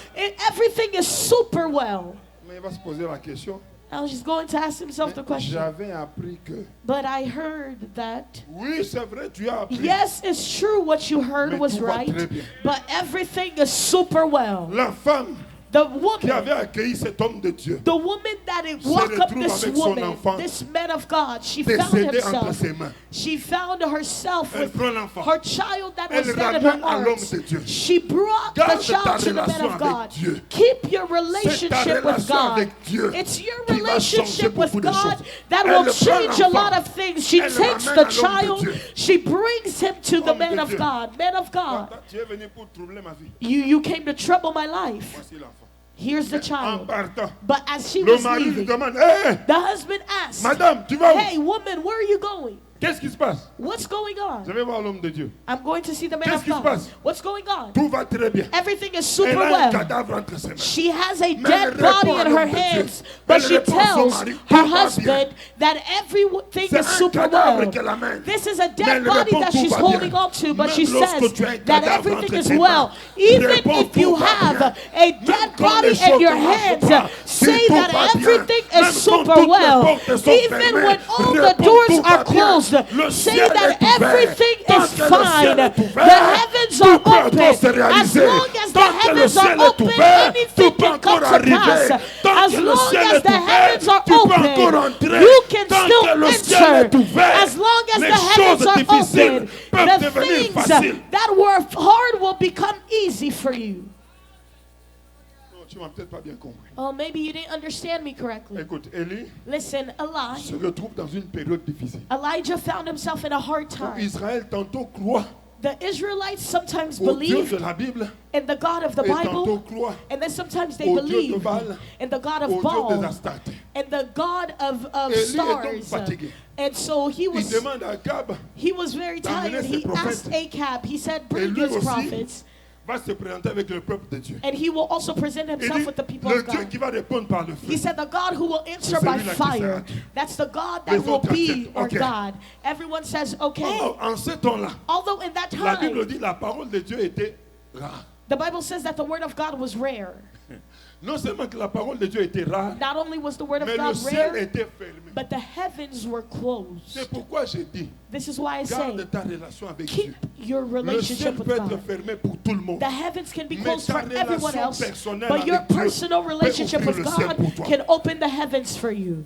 Everything is super well. Mais il va se poser la question. I was just going to ask himself the question. J'avais appris que. But I heard that, Oui, c'est vrai, tu as appris. yes, it's true what you heard Mais was tout va right, très bien. but everything is super well. La femme The qui woman, avait accueilli cet homme de Dieu, the woman that it woke up retrouve this avec son woman, enfant this man of God, she found décédé entre himself. ses mains. She found herself Elle with prend l'enfant. her child that was Elle dead in her ramène à l'homme arms. de Dieu. She brought Garde the ta child to the man relation of God. avec Dieu. Keep your C'est ta relationship with relation God. avec Dieu It's your qui va changer relationship with beaucoup de God choses. that Elle will prend change a l'enfant. lot of things. She Elle takes ramène the à l'homme de child, Dieu. she brings him to the Homme man de of Dieu. God. Man of God, Tu es venu pour troubler ma vie. you came to trouble my life. Voici l'enfant. Here's the En child. partant, But as she le was mari lui leaving, demande, hé, the husband asked, madame, tu vas où? hey woman, where are you going? Qu'est-ce qui se passe? What's going Je on? vais voir l'homme de Dieu. I'm going to see the man Qu'est-ce of qui se God. passe? What's going on? Tout va très bien. Everything is Elle super a un well. cadavre entre ses mains. She has a Mais dead elle body répond à in her l'homme de Dieu. hands, but Elle she répond à son tells mari, her tout va bien. husband that everything C'est is un super cadavre well. qu'elle amène. This is a Mais dead elle body répond, that tout she's va holding bien. on to, but Même she lorsque says tu as un that cadavre everything entre is tes well. mains, Even réponds, if you tout va have bien. a Même dead quand body les in choses your ne marchent hands, pas, say dis tout that va bien. everything Même is quand super toutes les well. portes sont Even fermées, when all the réponds, doors tout are va bien. closed, Le say ciel that est ouvert. everything Tant is que le ciel fine. est The ouvert, heavens tout are peut encore open. se As réaliser. long as the Tant que le heavens ciel are est open, ouvert, anything tout peut can come encore to arriver. pass. Tant As que le long ciel as est the heavens ouvert, are tu peux encore open, entrer. you can Tant still que le ciel est enter. ouvert, As long as les the heavens choses are difficiles open, peuvent the devenir things faciles. that were hard will become easy for you. Non, tu m'as peut-être pas bien compris. Oh, maybe you didn't understand me correctly. Écoute, Élie Listen, se retrouve dans une période difficile. Elijah found himself in a hard Où time. Israël tantôt croit The Israelites sometimes au Dieu believed de la Bible in the God of the et tantôt Bible, croit and then sometimes they au Dieu de believed Baal, in the God of au Dieu des Baal Astartés. and the God of Élie est donc stars. fatigué. And so he Il was demande à Gab, very d'amener tired. ses He prophètes. asked Ahab, he said, et bring lui his aussi prophets, va se présenter avec le peuple de Dieu. and he will also present Il himself dit, with the people le of Dieu God. qui va répondre par le He feu. said, the God who will answer C'est by celui-là qui fire, sera Dieu. that's the God that Les will autres be acceptent. our Okay. God. Everyone says, okay. Oh, en ce temps-là, Although in that la Bible time, dit la parole de Dieu était rare. the Bible says that the word of God was rare. Non seulement que la parole de Dieu était rare, Not only was the word of mais le God ciel rare, était fermé. but the heavens were closed. C'est pourquoi j'ai dit, This is why I say, garde ta relation avec Dieu. keep your Le ciel relationship with peut être God. fermé pour tout le monde. The heavens can be Mais closed ta for everyone relation else, personnelle but your avec Dieu personal peut relationship ouvrir with le ciel God pour toi. can open the heavens for you.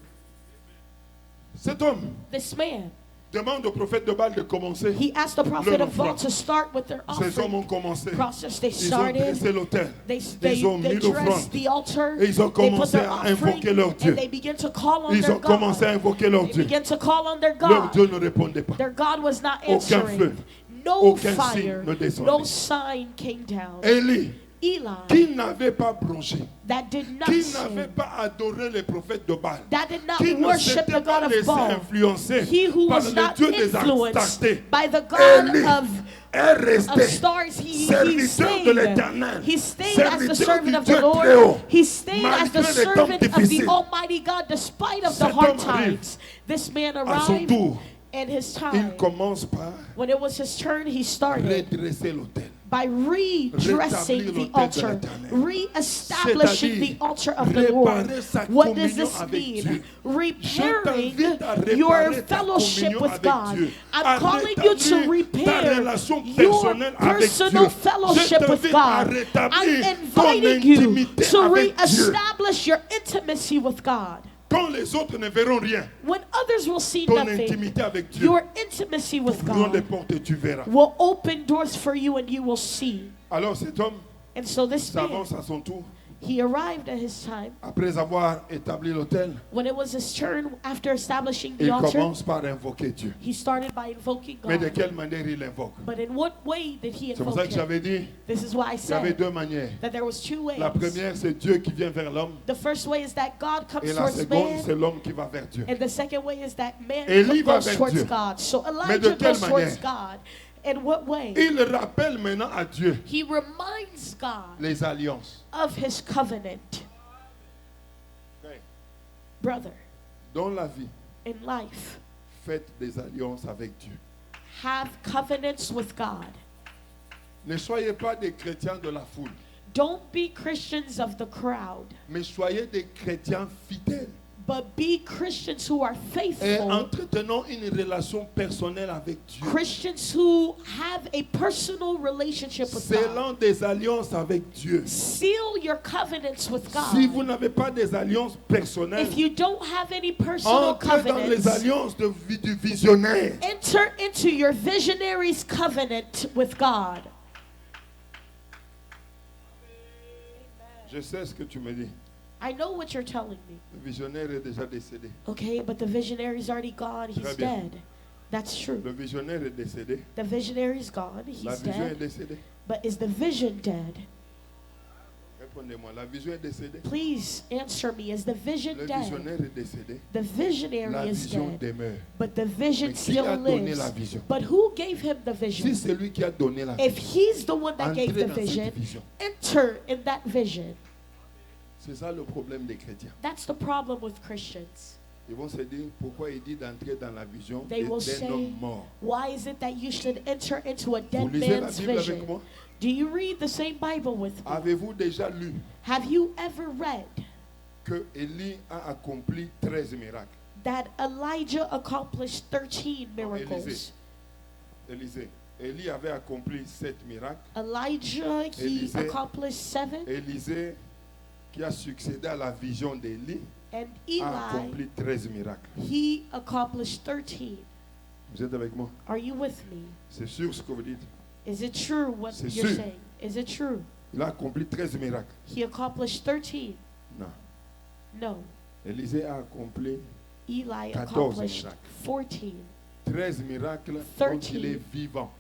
Cet homme This man, demande au prophète de Baal de commencer. he asked the prophet of Baal offrande. to start with their Ces hommes offering ont commencé. process. They Ils ont dressé started, l'autel. they Ils ont mis dressed l'offrande. the altar, Et ils ont they put commencé their à offering, invoquer leur Dieu. and they began to call on Ils their ont commencé à God. invoquer leur They Dieu. began to call on their Leur God. Dieu ne répondait pas. Their God was not Aucun feu. answering. No Aucun fire, signe ne descendait. no sign came down. Élie Eli, qui n'avait pas bronché, that did not qui sin, n'avait pas adoré les prophètes de Baal, that did not qui ne worship s'était the pas God of laissé Baal, influencer he who par was le not Dieu des influenced Astartés, by the God Élie of est resté stars, he serviteur de l'Éternel, stayed. He stayed as the serviteur servant du of Dieu the Lord. très haut, He stayed as the malgré les temps servant of the difficiles. Almighty God despite of the Cet hard homme arrive. times. This man À son arrived, tour, and his il time, commence par when it was his turn, he started redresser l'autel. by redressing Rétablir the l'autel de altar, l'Éternel. re-establishing C'est-à-dire the altar of the Lord. réparer sa What does communion this avec mean? Dieu. Repairing Je t'invite à réparer your ta fellowship communion with avec God. Dieu. I'm À calling you to rétablir ta repair relation your personnelle avec personal Dieu. fellowship Je with t'invite à God. rétablir I'm ton inviting you intimité to avec Dieu. re-establish your intimacy with God. Quand les autres ne verront rien, When others will see ton nothing, intimité avec Dieu your intimacy with ouvrira les God portes et tu verras. will open doors for you and you will see. Alors cet homme And so this man, s'avance à son tour. he arrived at his time. Après avoir établi l'autel, When it was his turn, after establishing the il altar, commence par invoquer Dieu. he started by invoking Mais de God. quelle manière il invoque? But in what way did he C'est pour invoke ça que him? j'avais dit, This is why I il y avait said deux manières. that there was two ways. La première, c'est Dieu qui vient vers l'homme. The first way is that God comes Et la towards seconde, man, c'est l'homme qui va vers Dieu. and the second way is that man Élie va goes vers towards Dieu. God. So Mais de Elijah quelle goes towards manière? God. In what way? Il rappelle maintenant à Dieu He reminds God les alliances. of his covenant. Brother, Dans la vie, in life, faites des alliances avec Dieu. have covenants with God. Ne soyez pas des chrétiens de la foule, Don't be Christians of the crowd, mais soyez des chrétiens fidèles but be Christians who are et faithful. entretenant une relation personnelle avec Dieu. Christians who have a personal relationship with God. Scellant des alliances avec Dieu. Seal your covenants with Si vous God. n'avez pas des alliances personnelles, If you don't have any personal entrez dans les covenants, alliances du visionnaire. enter into your visionary's covenant with God. Je sais ce que tu me dis. I know what you're telling me. Le visionnaire est déjà décédé. Okay, but the visionary's already gone. He's Très bien. dead. That's true. Le visionnaire est décédé. The visionary's gone. La He's vision est dead. décédée. But is the vision dead? Répondez-moi. La vision est décédée. Please answer me. Is the vision Le dead? visionnaire est décédé. The La visionary is vision dead. demeure. But the vision Mais qui still a donné lives. la vision? But who gave him the Si vision? c'est lui qui a donné la If vision, he's the one that entrez gave the dans cette vision, vision. enter in that vision. C'est ça le problème des chrétiens. That's the problem with Christians. Ils vont se dire pourquoi il dit d'entrer dans la vision They will d'un say, homme mort. why is it that you should enter into a Vous dead lisez la man's Bible avec vision? moi? Do you read the same Bible with me? Avez-vous déjà lu Have you ever read que Élie a accompli 13 miracles? that Elijah accomplished 13 miracles? Élisée. Élie avait accompli 7 miracles. Elijah, he Élisée. accomplished 7, Élisée, qui a succédé à la vision d'Élie, and a Eli, accompli 13 miracles. he accomplished 13. Vous êtes avec moi? Are you with me? C'est sûr ce que vous dites. Is it true what C'est you're sûr. saying? Is it true? Il a accompli 13 miracles. He accomplished 13. Non. No. Élisée a accompli Eli 14 accomplished miracles. 14. 13 miracles 13. quand il est vivant.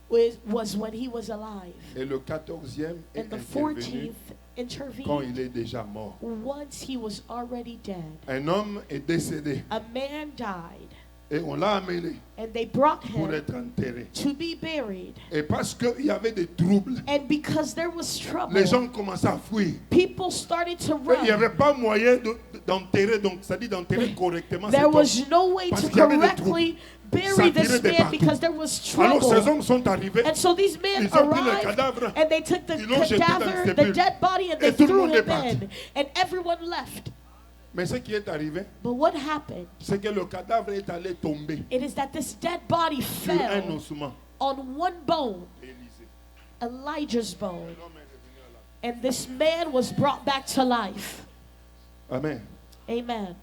Was when he was alive. Et le 14e est And the intervenu 14th quand intervened il est déjà mort. once he was already dead. Un homme est décédé A man died, et on l'a amené and they brought pour him être enterré. to be buried. Et parce qu'il y avait des troubles, And because there was trouble, les gens commençaient à fuir. people started to Et il n'y run. avait pas moyen d'enterrer, donc c'est-à-dire d'enterrer correctement cet There homme. was no way Parce to qu'il y avait des correctly Ça bury tirait this de man partout. because there was Alors ces trouble. hommes sont arrivés, And so these men ils ont pris le arrived cadavre, and they took the ils l'ont jeté dans le cadaver, the sépulcre. dead body, and they Et tout le threw monde est him parti. in. And everyone left. mais ce qui est arrivé, But what happened? c'est que le cadavre est allé tomber It is that this dead body sur un fell ossement. on one bone, Élisée. Elijah's bone. L'homme est revenu à la vie. And this man was brought back to life. Amen. Amen.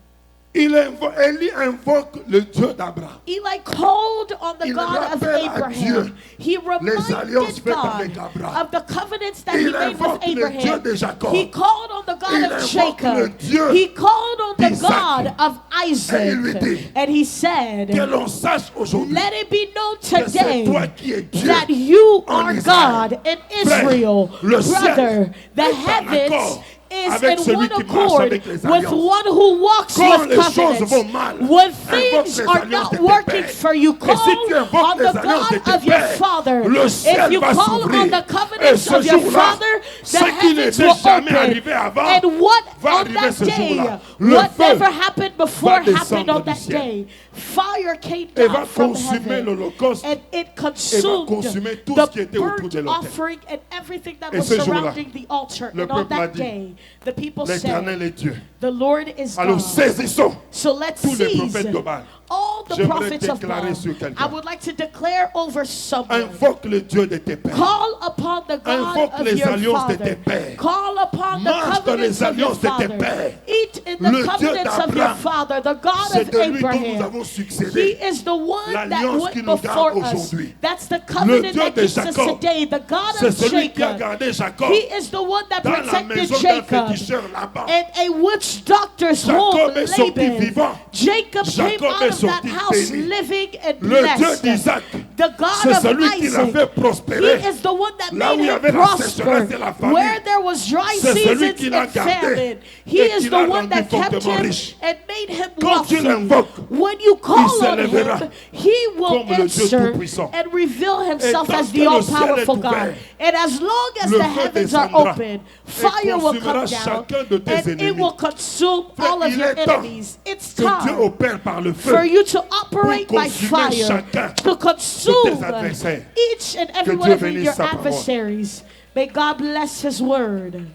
Élie invoque le Dieu d'Abraham. Eli called on the Il God of rappelle à Dieu Abraham. He les alliances reminded faites God avec Abraham. of the covenants that he Il made with invoque le Dieu Abraham. de Jacob. He called on the God Il of invoque le Jacob. Dieu He called on the d'Isaac. God of Et il lui Isaac. dit, And he said, que l'on sache aujourd'hui let it be known que c'est today toi qui es Dieu that you en are Israël. God in Frère, Israel. le ciel Brother, the est en heavens accord is avec in celui one qui marche accord avec les with alliances. one who walks Quand with les choses covenants. vont mal, When invoque things les are alliances not de tes working pères. for you, Et call si tu invoques on les the alliances de God tes of your pères, father. le If ciel you va call s'ouvrir. on the Et covenants ce of your jour-là, father, the ce qui heavens n'était will jamais open. arrivé avant And what va on arriver that ce day, jour-là. Le what feu never happened before va happened descendre on du that ciel. day. Fire came Et va down from consumer heaven. l'holocauste. And it Et va consumed consumer tout ce qui the était autour burnt de l'autel. offering and everything that Et was ce jour-là, surrounding the altar. le And on peuple a that dit, day, the people L'Éternel said, est Dieu. the Lord is Alors God. saisissons So let's tous les seize prophètes de Baal. all the J'aimerais prophets of déclarer Baal. sur quelqu'un. I would like to declare over someone. Invoque le Dieu de tes pères. Call upon the God Invoque of les your alliances de father. tes pères. Call upon the Marche dans les covenants of your alliances de tes father. pères. Eat in the Le Dieu covenants of your d'Abraham, father, the God c'est of de lui dont nous Abraham. avons He succédé. is the one that L'alliance qui went nous before garde us. aujourd'hui. That's the Le covenant Dieu that de keeps us Jacob, today. The God c'est of celui qui a Jacob. gardé Jacob He is the one that dans la protected maison d'un Jacob. féticheur là-bas. And a witch doctor's Jacob home, est sorti Laban. vivant. Jacob came Jacob out est of that sorti house béni. living and Le Dieu blessed. d'Isaac, The God c'est of celui qui l'a Isaac. fait prospérer. He is the one that Là où made il y him avait la sécheresse prosper. et la famine, Where there was dry c'est celui seasons qui l'a and gardé famine. He et is qui the l'a one rendu that kept fortement him riche. and made him Quand tu wealthy. l'invoques, When you call on s'élèvera him, he will comme le Dieu answer tout-puissant. and reveal himself Et tant as que the le all-powerful ciel est God. ouvert, And as long as le the feu heavens are descendra open, et fire will come consumera down chacun de tes and it ennemis. will consume Frère, all of il your est temps enemies. It's que Dieu time opère par le feu for you to operate pour by consumer fire, chacun to consume tes adversaires. each and every Que one Dieu of bénisse your sa parole. adversaries. May God bless his word.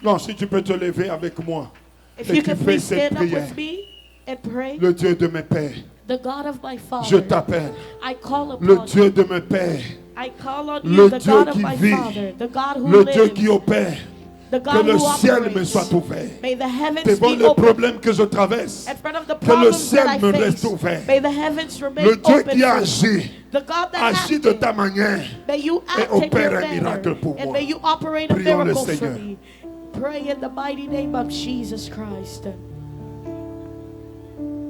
Non, si tu peux te lever avec moi If et you tu can fais please cette stand up prière. with me and pray. Le Dieu de mes pères, The God of my je father, t'appelle. I call Le upon Dieu you. de mes pères, I call on le you, the Dieu God of qui my vit, father, the God who le Dieu qui lives, opère. the Que God le who ciel me operates. soit ouvert. May the heavens Devant be les open. problèmes que je traverse, In front of the que le problems ciel that I me face, reste ouvert. may the heavens remain Le Dieu open qui for agit, you. The God that agit de acted, ta manière. may you et act in opère your un miracle manner, pour and moi. may you operate a Prions le miracle for Seigneur. me. Pray in the mighty name of Jesus Christ.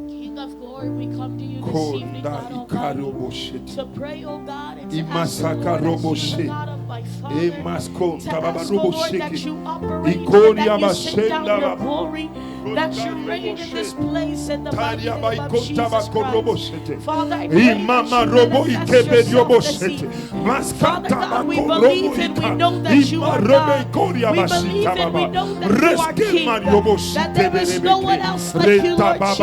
King of glory, we come to you this evening, God Almighty, to pray, oh God, and to ask the Lord, as you, the God of my Father, to ask, oh Lord, that you operate, and that you send down your glory, that you reign in this place in the mighty name of Jesus Christ. Father, I pray that you manifest yourself this evening. Father God, we believe and we know that you are God. We believe and we know that you are King. That there is no one else like you, Lord Jesus.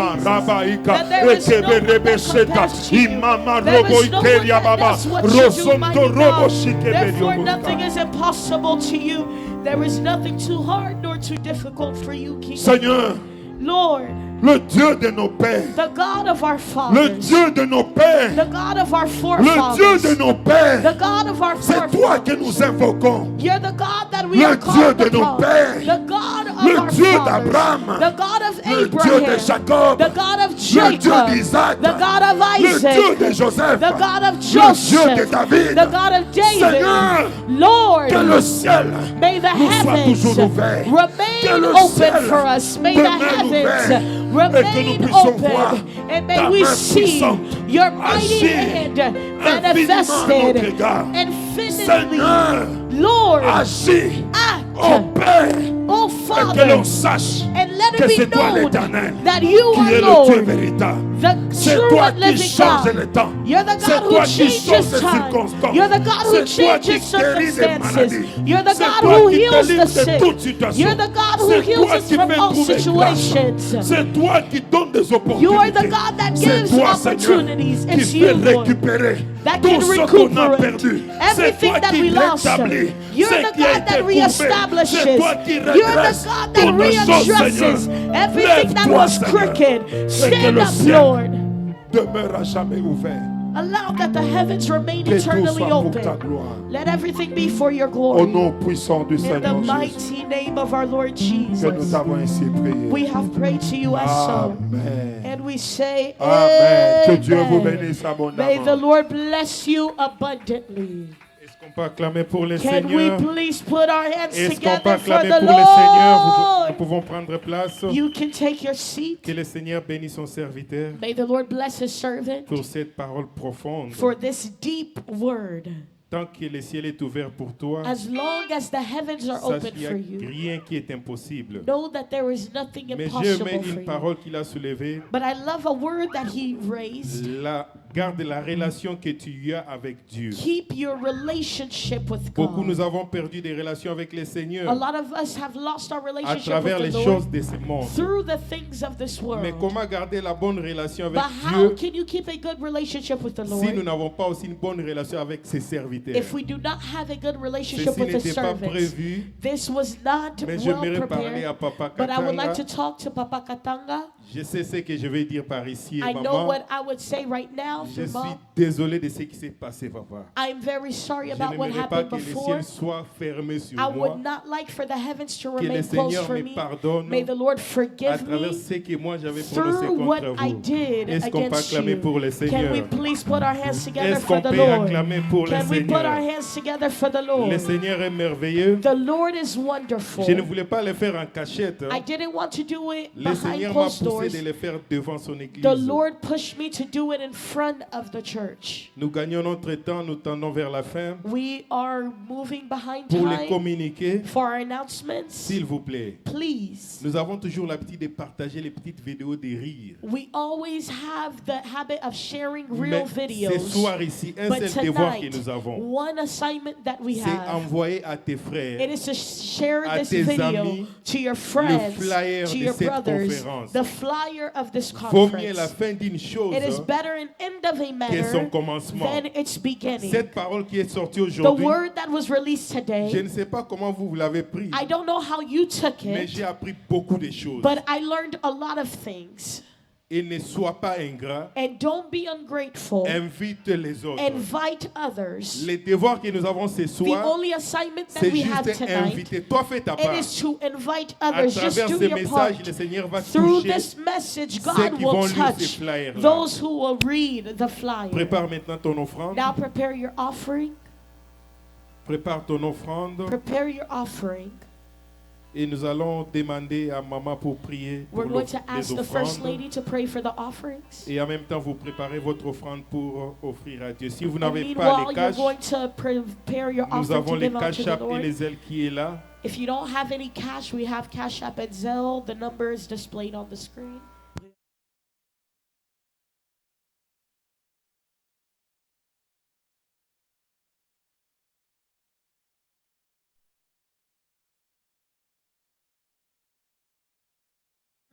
That there is no one that compares to you. There is no one that does what you do, mighty God. Therefore, nothing is impossible to you. There is nothing too hard nor too difficult for you, King. Seigneur, Lord, le Dieu de nos pères, the God of our le fathers, Dieu de nos pères, the God of our le Dieu forefathers, de nos pères, the God of our c'est toi que forefathers. nous invoquons. You're the God that we Le are Dieu called de nos upon. pères, The God of le our Dieu fathers, d'Abraham, the God of le Dieu Abraham, de Jacob, the God of le Dieu Jacob, d'Isaac, the God of le Dieu Isaac, de Joseph, the God of le Dieu de Joseph, David. the God of David. Seigneur, Lord, que le ciel may the nous soit heavens toujours ouvert. Que remain le open ciel for us. May the demeure ouvert. heavens Et que nous remain puissions voir open. And may ta we main see puissante your mighty agir hand infiniment à manifested notre égard. infinitely. Seigneur, Lord, agis, act. opère, Oh et que Father, l'on sache and let que it c'est be toi known l'Éternel that you qui est are le Dieu Lord, véritable. the C'est true toi and qui living changes God. le temps. You're the C'est God who toi qui changes changes les time. circonstances. You're the God who C'est toi qui changes guéris des circumstances. maladies. You're the C'est God toi who qui heals the délivres de sick. toute situation. You're the God who C'est heals toi us qui from fais all trouver grâce. situations. C'est toi qui donnes des opportunités. You are the God that C'est gives toi, Seigneur, opportunities. qui It's fait you, Lord, récupérer that tout can ce qu'on a recuperate perdu. C'est everything toi that qui we lost. rétablit You're ce the qui a God été that courbé. reestablishes. C'est toi qui You're the redresses God that toutes choses, readdresses Seigneur. everything that Lève-toi, was Seigneur, crooked. et que Stand le up, ciel Lord. demeure à jamais ouvert. Allow that the heavens remain Que tout eternally soit pour ta open. gloire. Let everything be for your Au glory. nom puissant du In the Seigneur Jésus, mighty name of our Lord que nous Jesus, avons ainsi prié. we have prayed to you as so. Amen. And we say, Amen. Que Dieu vous Amen. bénisse May the abondamment. Lord bless you abundantly. Est-ce qu'on peut acclamer pour le Can we Seigneur? please put our hands Est-ce qu'on peut together for acclamer the pour le Seigneur? Nous Lord? pouvons prendre place. You can take your seat. Que le Seigneur bénisse son serviteur May the Lord bless his servant pour cette parole profonde. for this deep word. Tant que le ciel est ouvert pour toi, As long as the heavens are sache open qu'il n'y for a you, rien qui est impossible. know that there is nothing Mais j'aime impossible for une you. parole qu'il a soulevée. But I love a word that he raised. Garde la relation que tu as avec Dieu. Keep your relationship with Beaucoup nous God. avons perdu des relations avec le A Seigneur lot of us have lost our à relationship travers with les the choses Lord de ce monde. through the things of this Mais world. comment garder la bonne relation avec But how Dieu can you keep a good relationship with the si nous Lord n'avons pas aussi une bonne relation avec ses serviteurs? if we do not have a good relationship Ceci with the n'était pas servants? prévu, This was not mais well j'aimerais parler à prepared. Papa But I would like Katanga. to talk to Papa Katanga. Je sais ce que je vais dire par ici, I know maman. what I would say right now Je through suis Mom. désolé de ce qui s'est passé, papa. I'm very sorry Je about what n'aimerais pas happened que le before. ciel soit fermé sur I moi. would not like for the heavens to Que le remain closed Seigneur for me me. pardonne May the Lord à forgive travers me ce que moi j'avais prononcé through what contre I vous. did Est-ce qu'on peut against acclamer you. pour le Can we Seigneur? please put our hands together Est-ce for qu'on the peut Lord? acclamer pour le Can we put our Seigneur? hands together for the Le Lord? Seigneur est merveilleux. The Lord is wonderful. Je ne voulais pas le faire en cachette. I didn't want to do it Le behind Seigneur m'a closed poussé doors. de le faire devant son église. The Lord pushed me to do it in front of the church. Nous gagnons notre temps, nous tendons vers la fin. We are moving behind Pour les time communiquer, for our announcements. s'il vous plaît. Please. Nous avons toujours l'habitude de partager les petites vidéos de rire. We always have the habit of sharing Mais real ce videos. soir ici, un But seul devoir que tonight, nous avons, one assignment that we c'est have, envoyer à tes it frères is to share à this tes video amis to your friends, flyer to de your cette brothers, conférence. the flyer of this vaut mieux la conference. fin d'une chose It is better an end of a que son matter commencement. than its beginning. Cette parole qui est sortie The aujourd'hui, word that was released je today, ne sais pas comment vous l'avez pris, I don't know how you took mais it, j'ai appris beaucoup de choses. but I learned a lot of things. Et ne sois pas ingrat, And don't be ungrateful. invite les autres. Invite others. Les devoirs que nous avons ce The soir, only assignment that c'est we have juste tonight, inviter. Toi, fais ta it part. is to invite À others. Just travers do ce your message, part. le Seigneur va Through toucher this message, ceux God qui vont will lire ces touch flyers-là. those who will read the flyer. Prépare maintenant ton offrande. Now prepare your offering. Prépare ton offrande. Prepare your offering. Et nous allons demander à maman pour prier pour We're going to les ask the First offrandes. Lady to pray for the offerings. Et en même temps, vous préparez votre offrande pour offrir à Dieu. Si vous And n'avez pas meanwhile, les you're cash, going to prepare your nous offering avons to les give unto cash the app et Lord. les Zelle qui est là. If you don't have any cash, we have Cash App and Zelle. The number is displayed on the screen.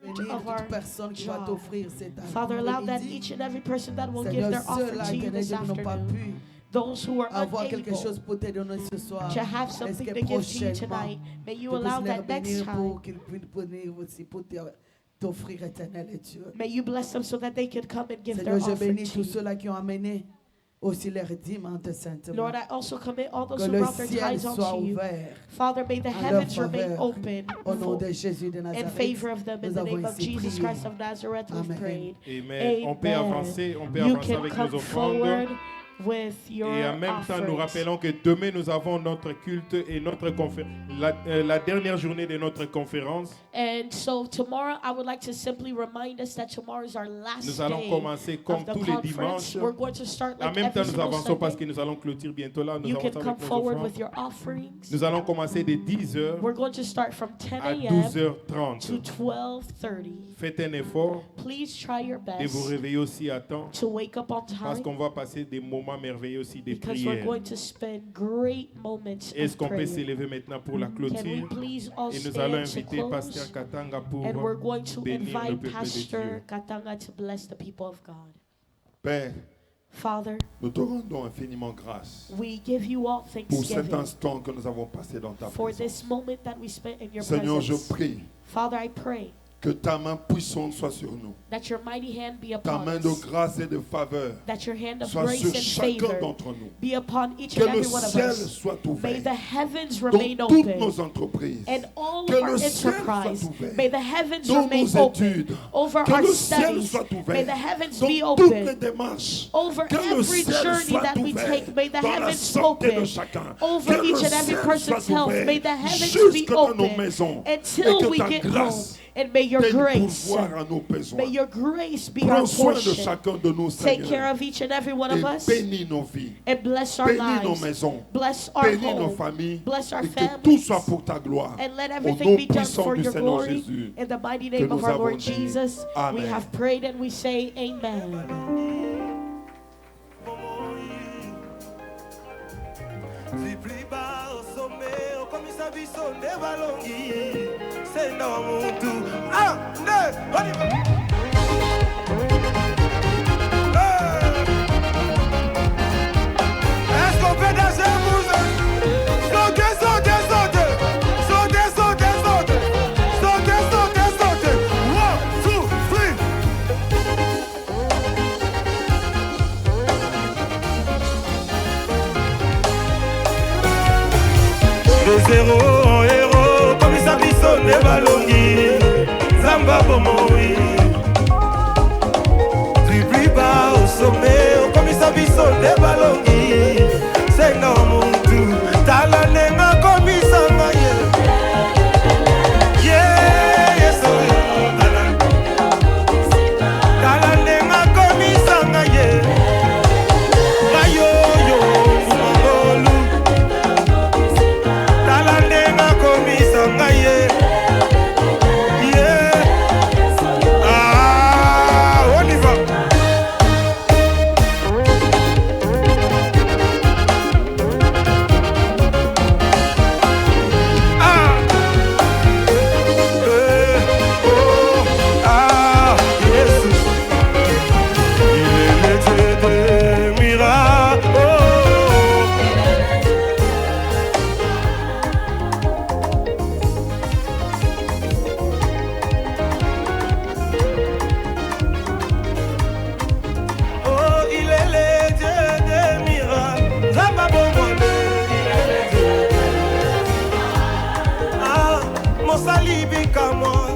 Bénir Of our toute personne qui va job. t'offrir cet Father, allow that après-midi. each and every person that will give Seigneur, their ceux-là, offering to you éternel this Dieu, qui n'ont pas afternoon, pu those who are avoir quelque unable chose pour te donner ce soir, to have est-ce something que to give to you prochainement, tonight, may you tu allow puisses les that next bénir time. pour qu'ils puissent venir aussi pour t'offrir éternel et Dieu. May you bless them so that they can come and give Seigneur, their je offering bénis to tous you. ceux-là qui ont amené aussi leur dîme en te saintement. Lord, I also commit all those Que who le brought their ciel tithes soit unto you. ouvert Father, may the en leur heavens remain faveur. open Au nom for- de Jésus de in Nazareth. favor of them. In Nous the avons name of ainsi Jesus prié. Christ of Nazareth, we've Amen. prayed. Amen. On peut Amen. avancer, on peut You avancer can avec come nos offrandes. forward with your Et en même temps, nous offerings. rappelons que demain, nous avons notre culte et notre conférence, la dernière journée de notre conférence. And so tomorrow, I would like to simply remind us that tomorrow is our last Nous allons day commencer comme of the tous les conference. dimanches. We're going to start En like même temps, every nous single avançons parce Sunday. que nous allons clôturer bientôt là. Nous You can avançons come avec nos forward offrandes. with your offerings. Nous allons commencer de 10h We're going to start from 10 à a.m. 12h30. to 12:30. Faites un effort Please try your de vous best réveiller aussi à temps to wake up on parce time qu'on va passer des moments merveilleux aussi de because we're prière. going to spend great moments Est-ce of qu'on peut prayer. s'élever maintenant pour la Can we clôture? please all Et nous allons stand to inviter Pasteur close? Katanga pour And we're going to bénir le invite peuple de Pastor Dieu. Katanga to bless the people of God. Père, Father, nous te rendons infiniment grâce we give you all pour cet thanksgiving instant que nous avons passé dans ta for présence. this moment that we spent in your Seigneur, je presence. prie Father, I pray Que ta main puissante soit sur nous. That your mighty hand be Ta upon main de us. grâce et de faveur That your hand of soit grace sur and chacun favor d'entre nous. be upon each Que and le every one of ciel us. soit May ouvert the heavens dans remain toutes open. nos entreprises. And all Que of our le ciel enterprise, soit ouvert may the heavens dans remain nos open études. over Que our le ciel studies. soit May ouvert the heavens dans be toutes les open démarches. over Que le every ciel journey soit that we ouvert take. May the dans la heavens santé de open chacun. over Que each le and every ciel person's soit health. ouvert May the heavens be jusque dans nos open maisons. Et until que we ta get home. grâce And may your t'aides grace, pourvoir à nos besoins. may your grace be our Prends soin de portion. chacun de nous, Take care Seigneur. of each and every one of Et us bénis nos vies. and bless our Bénis nos lives. maisons. Bless our Bénis nos home. familles. Bless our Et que tout families. soit pour ta gloire. And let Au everything nom be done puissant for du your Seigneur glory. Jésus. In the mighty que name of nous our avons Lord dit. Jesus, we Amen. have prayed and we say amen. Est-ce qu'on peut danser pour ça? Sautez, sautez, sautez. Sautez, sautez, sautez. Sautez, sautez, sautez. 1, 2, 3. Les héros en héros, comme ça bison les balongi. Zamba bomoi. Plus bas au sommet, comme ça bison les balongi. C'est non mon tout. Talanenga comme ça maye. Yeah, yes, talanenga comme ça maye. Ayo yo, mangolu. Talanenga comme ça maye. Yeah. Ah, on y va. Ah. Oh, ah, yes. Il est le Dieu des miracles. Oh, il est le Dieu des miracles. Zamba bomone, il est le Dieu des miracles. Ah, mon salibi comme moi.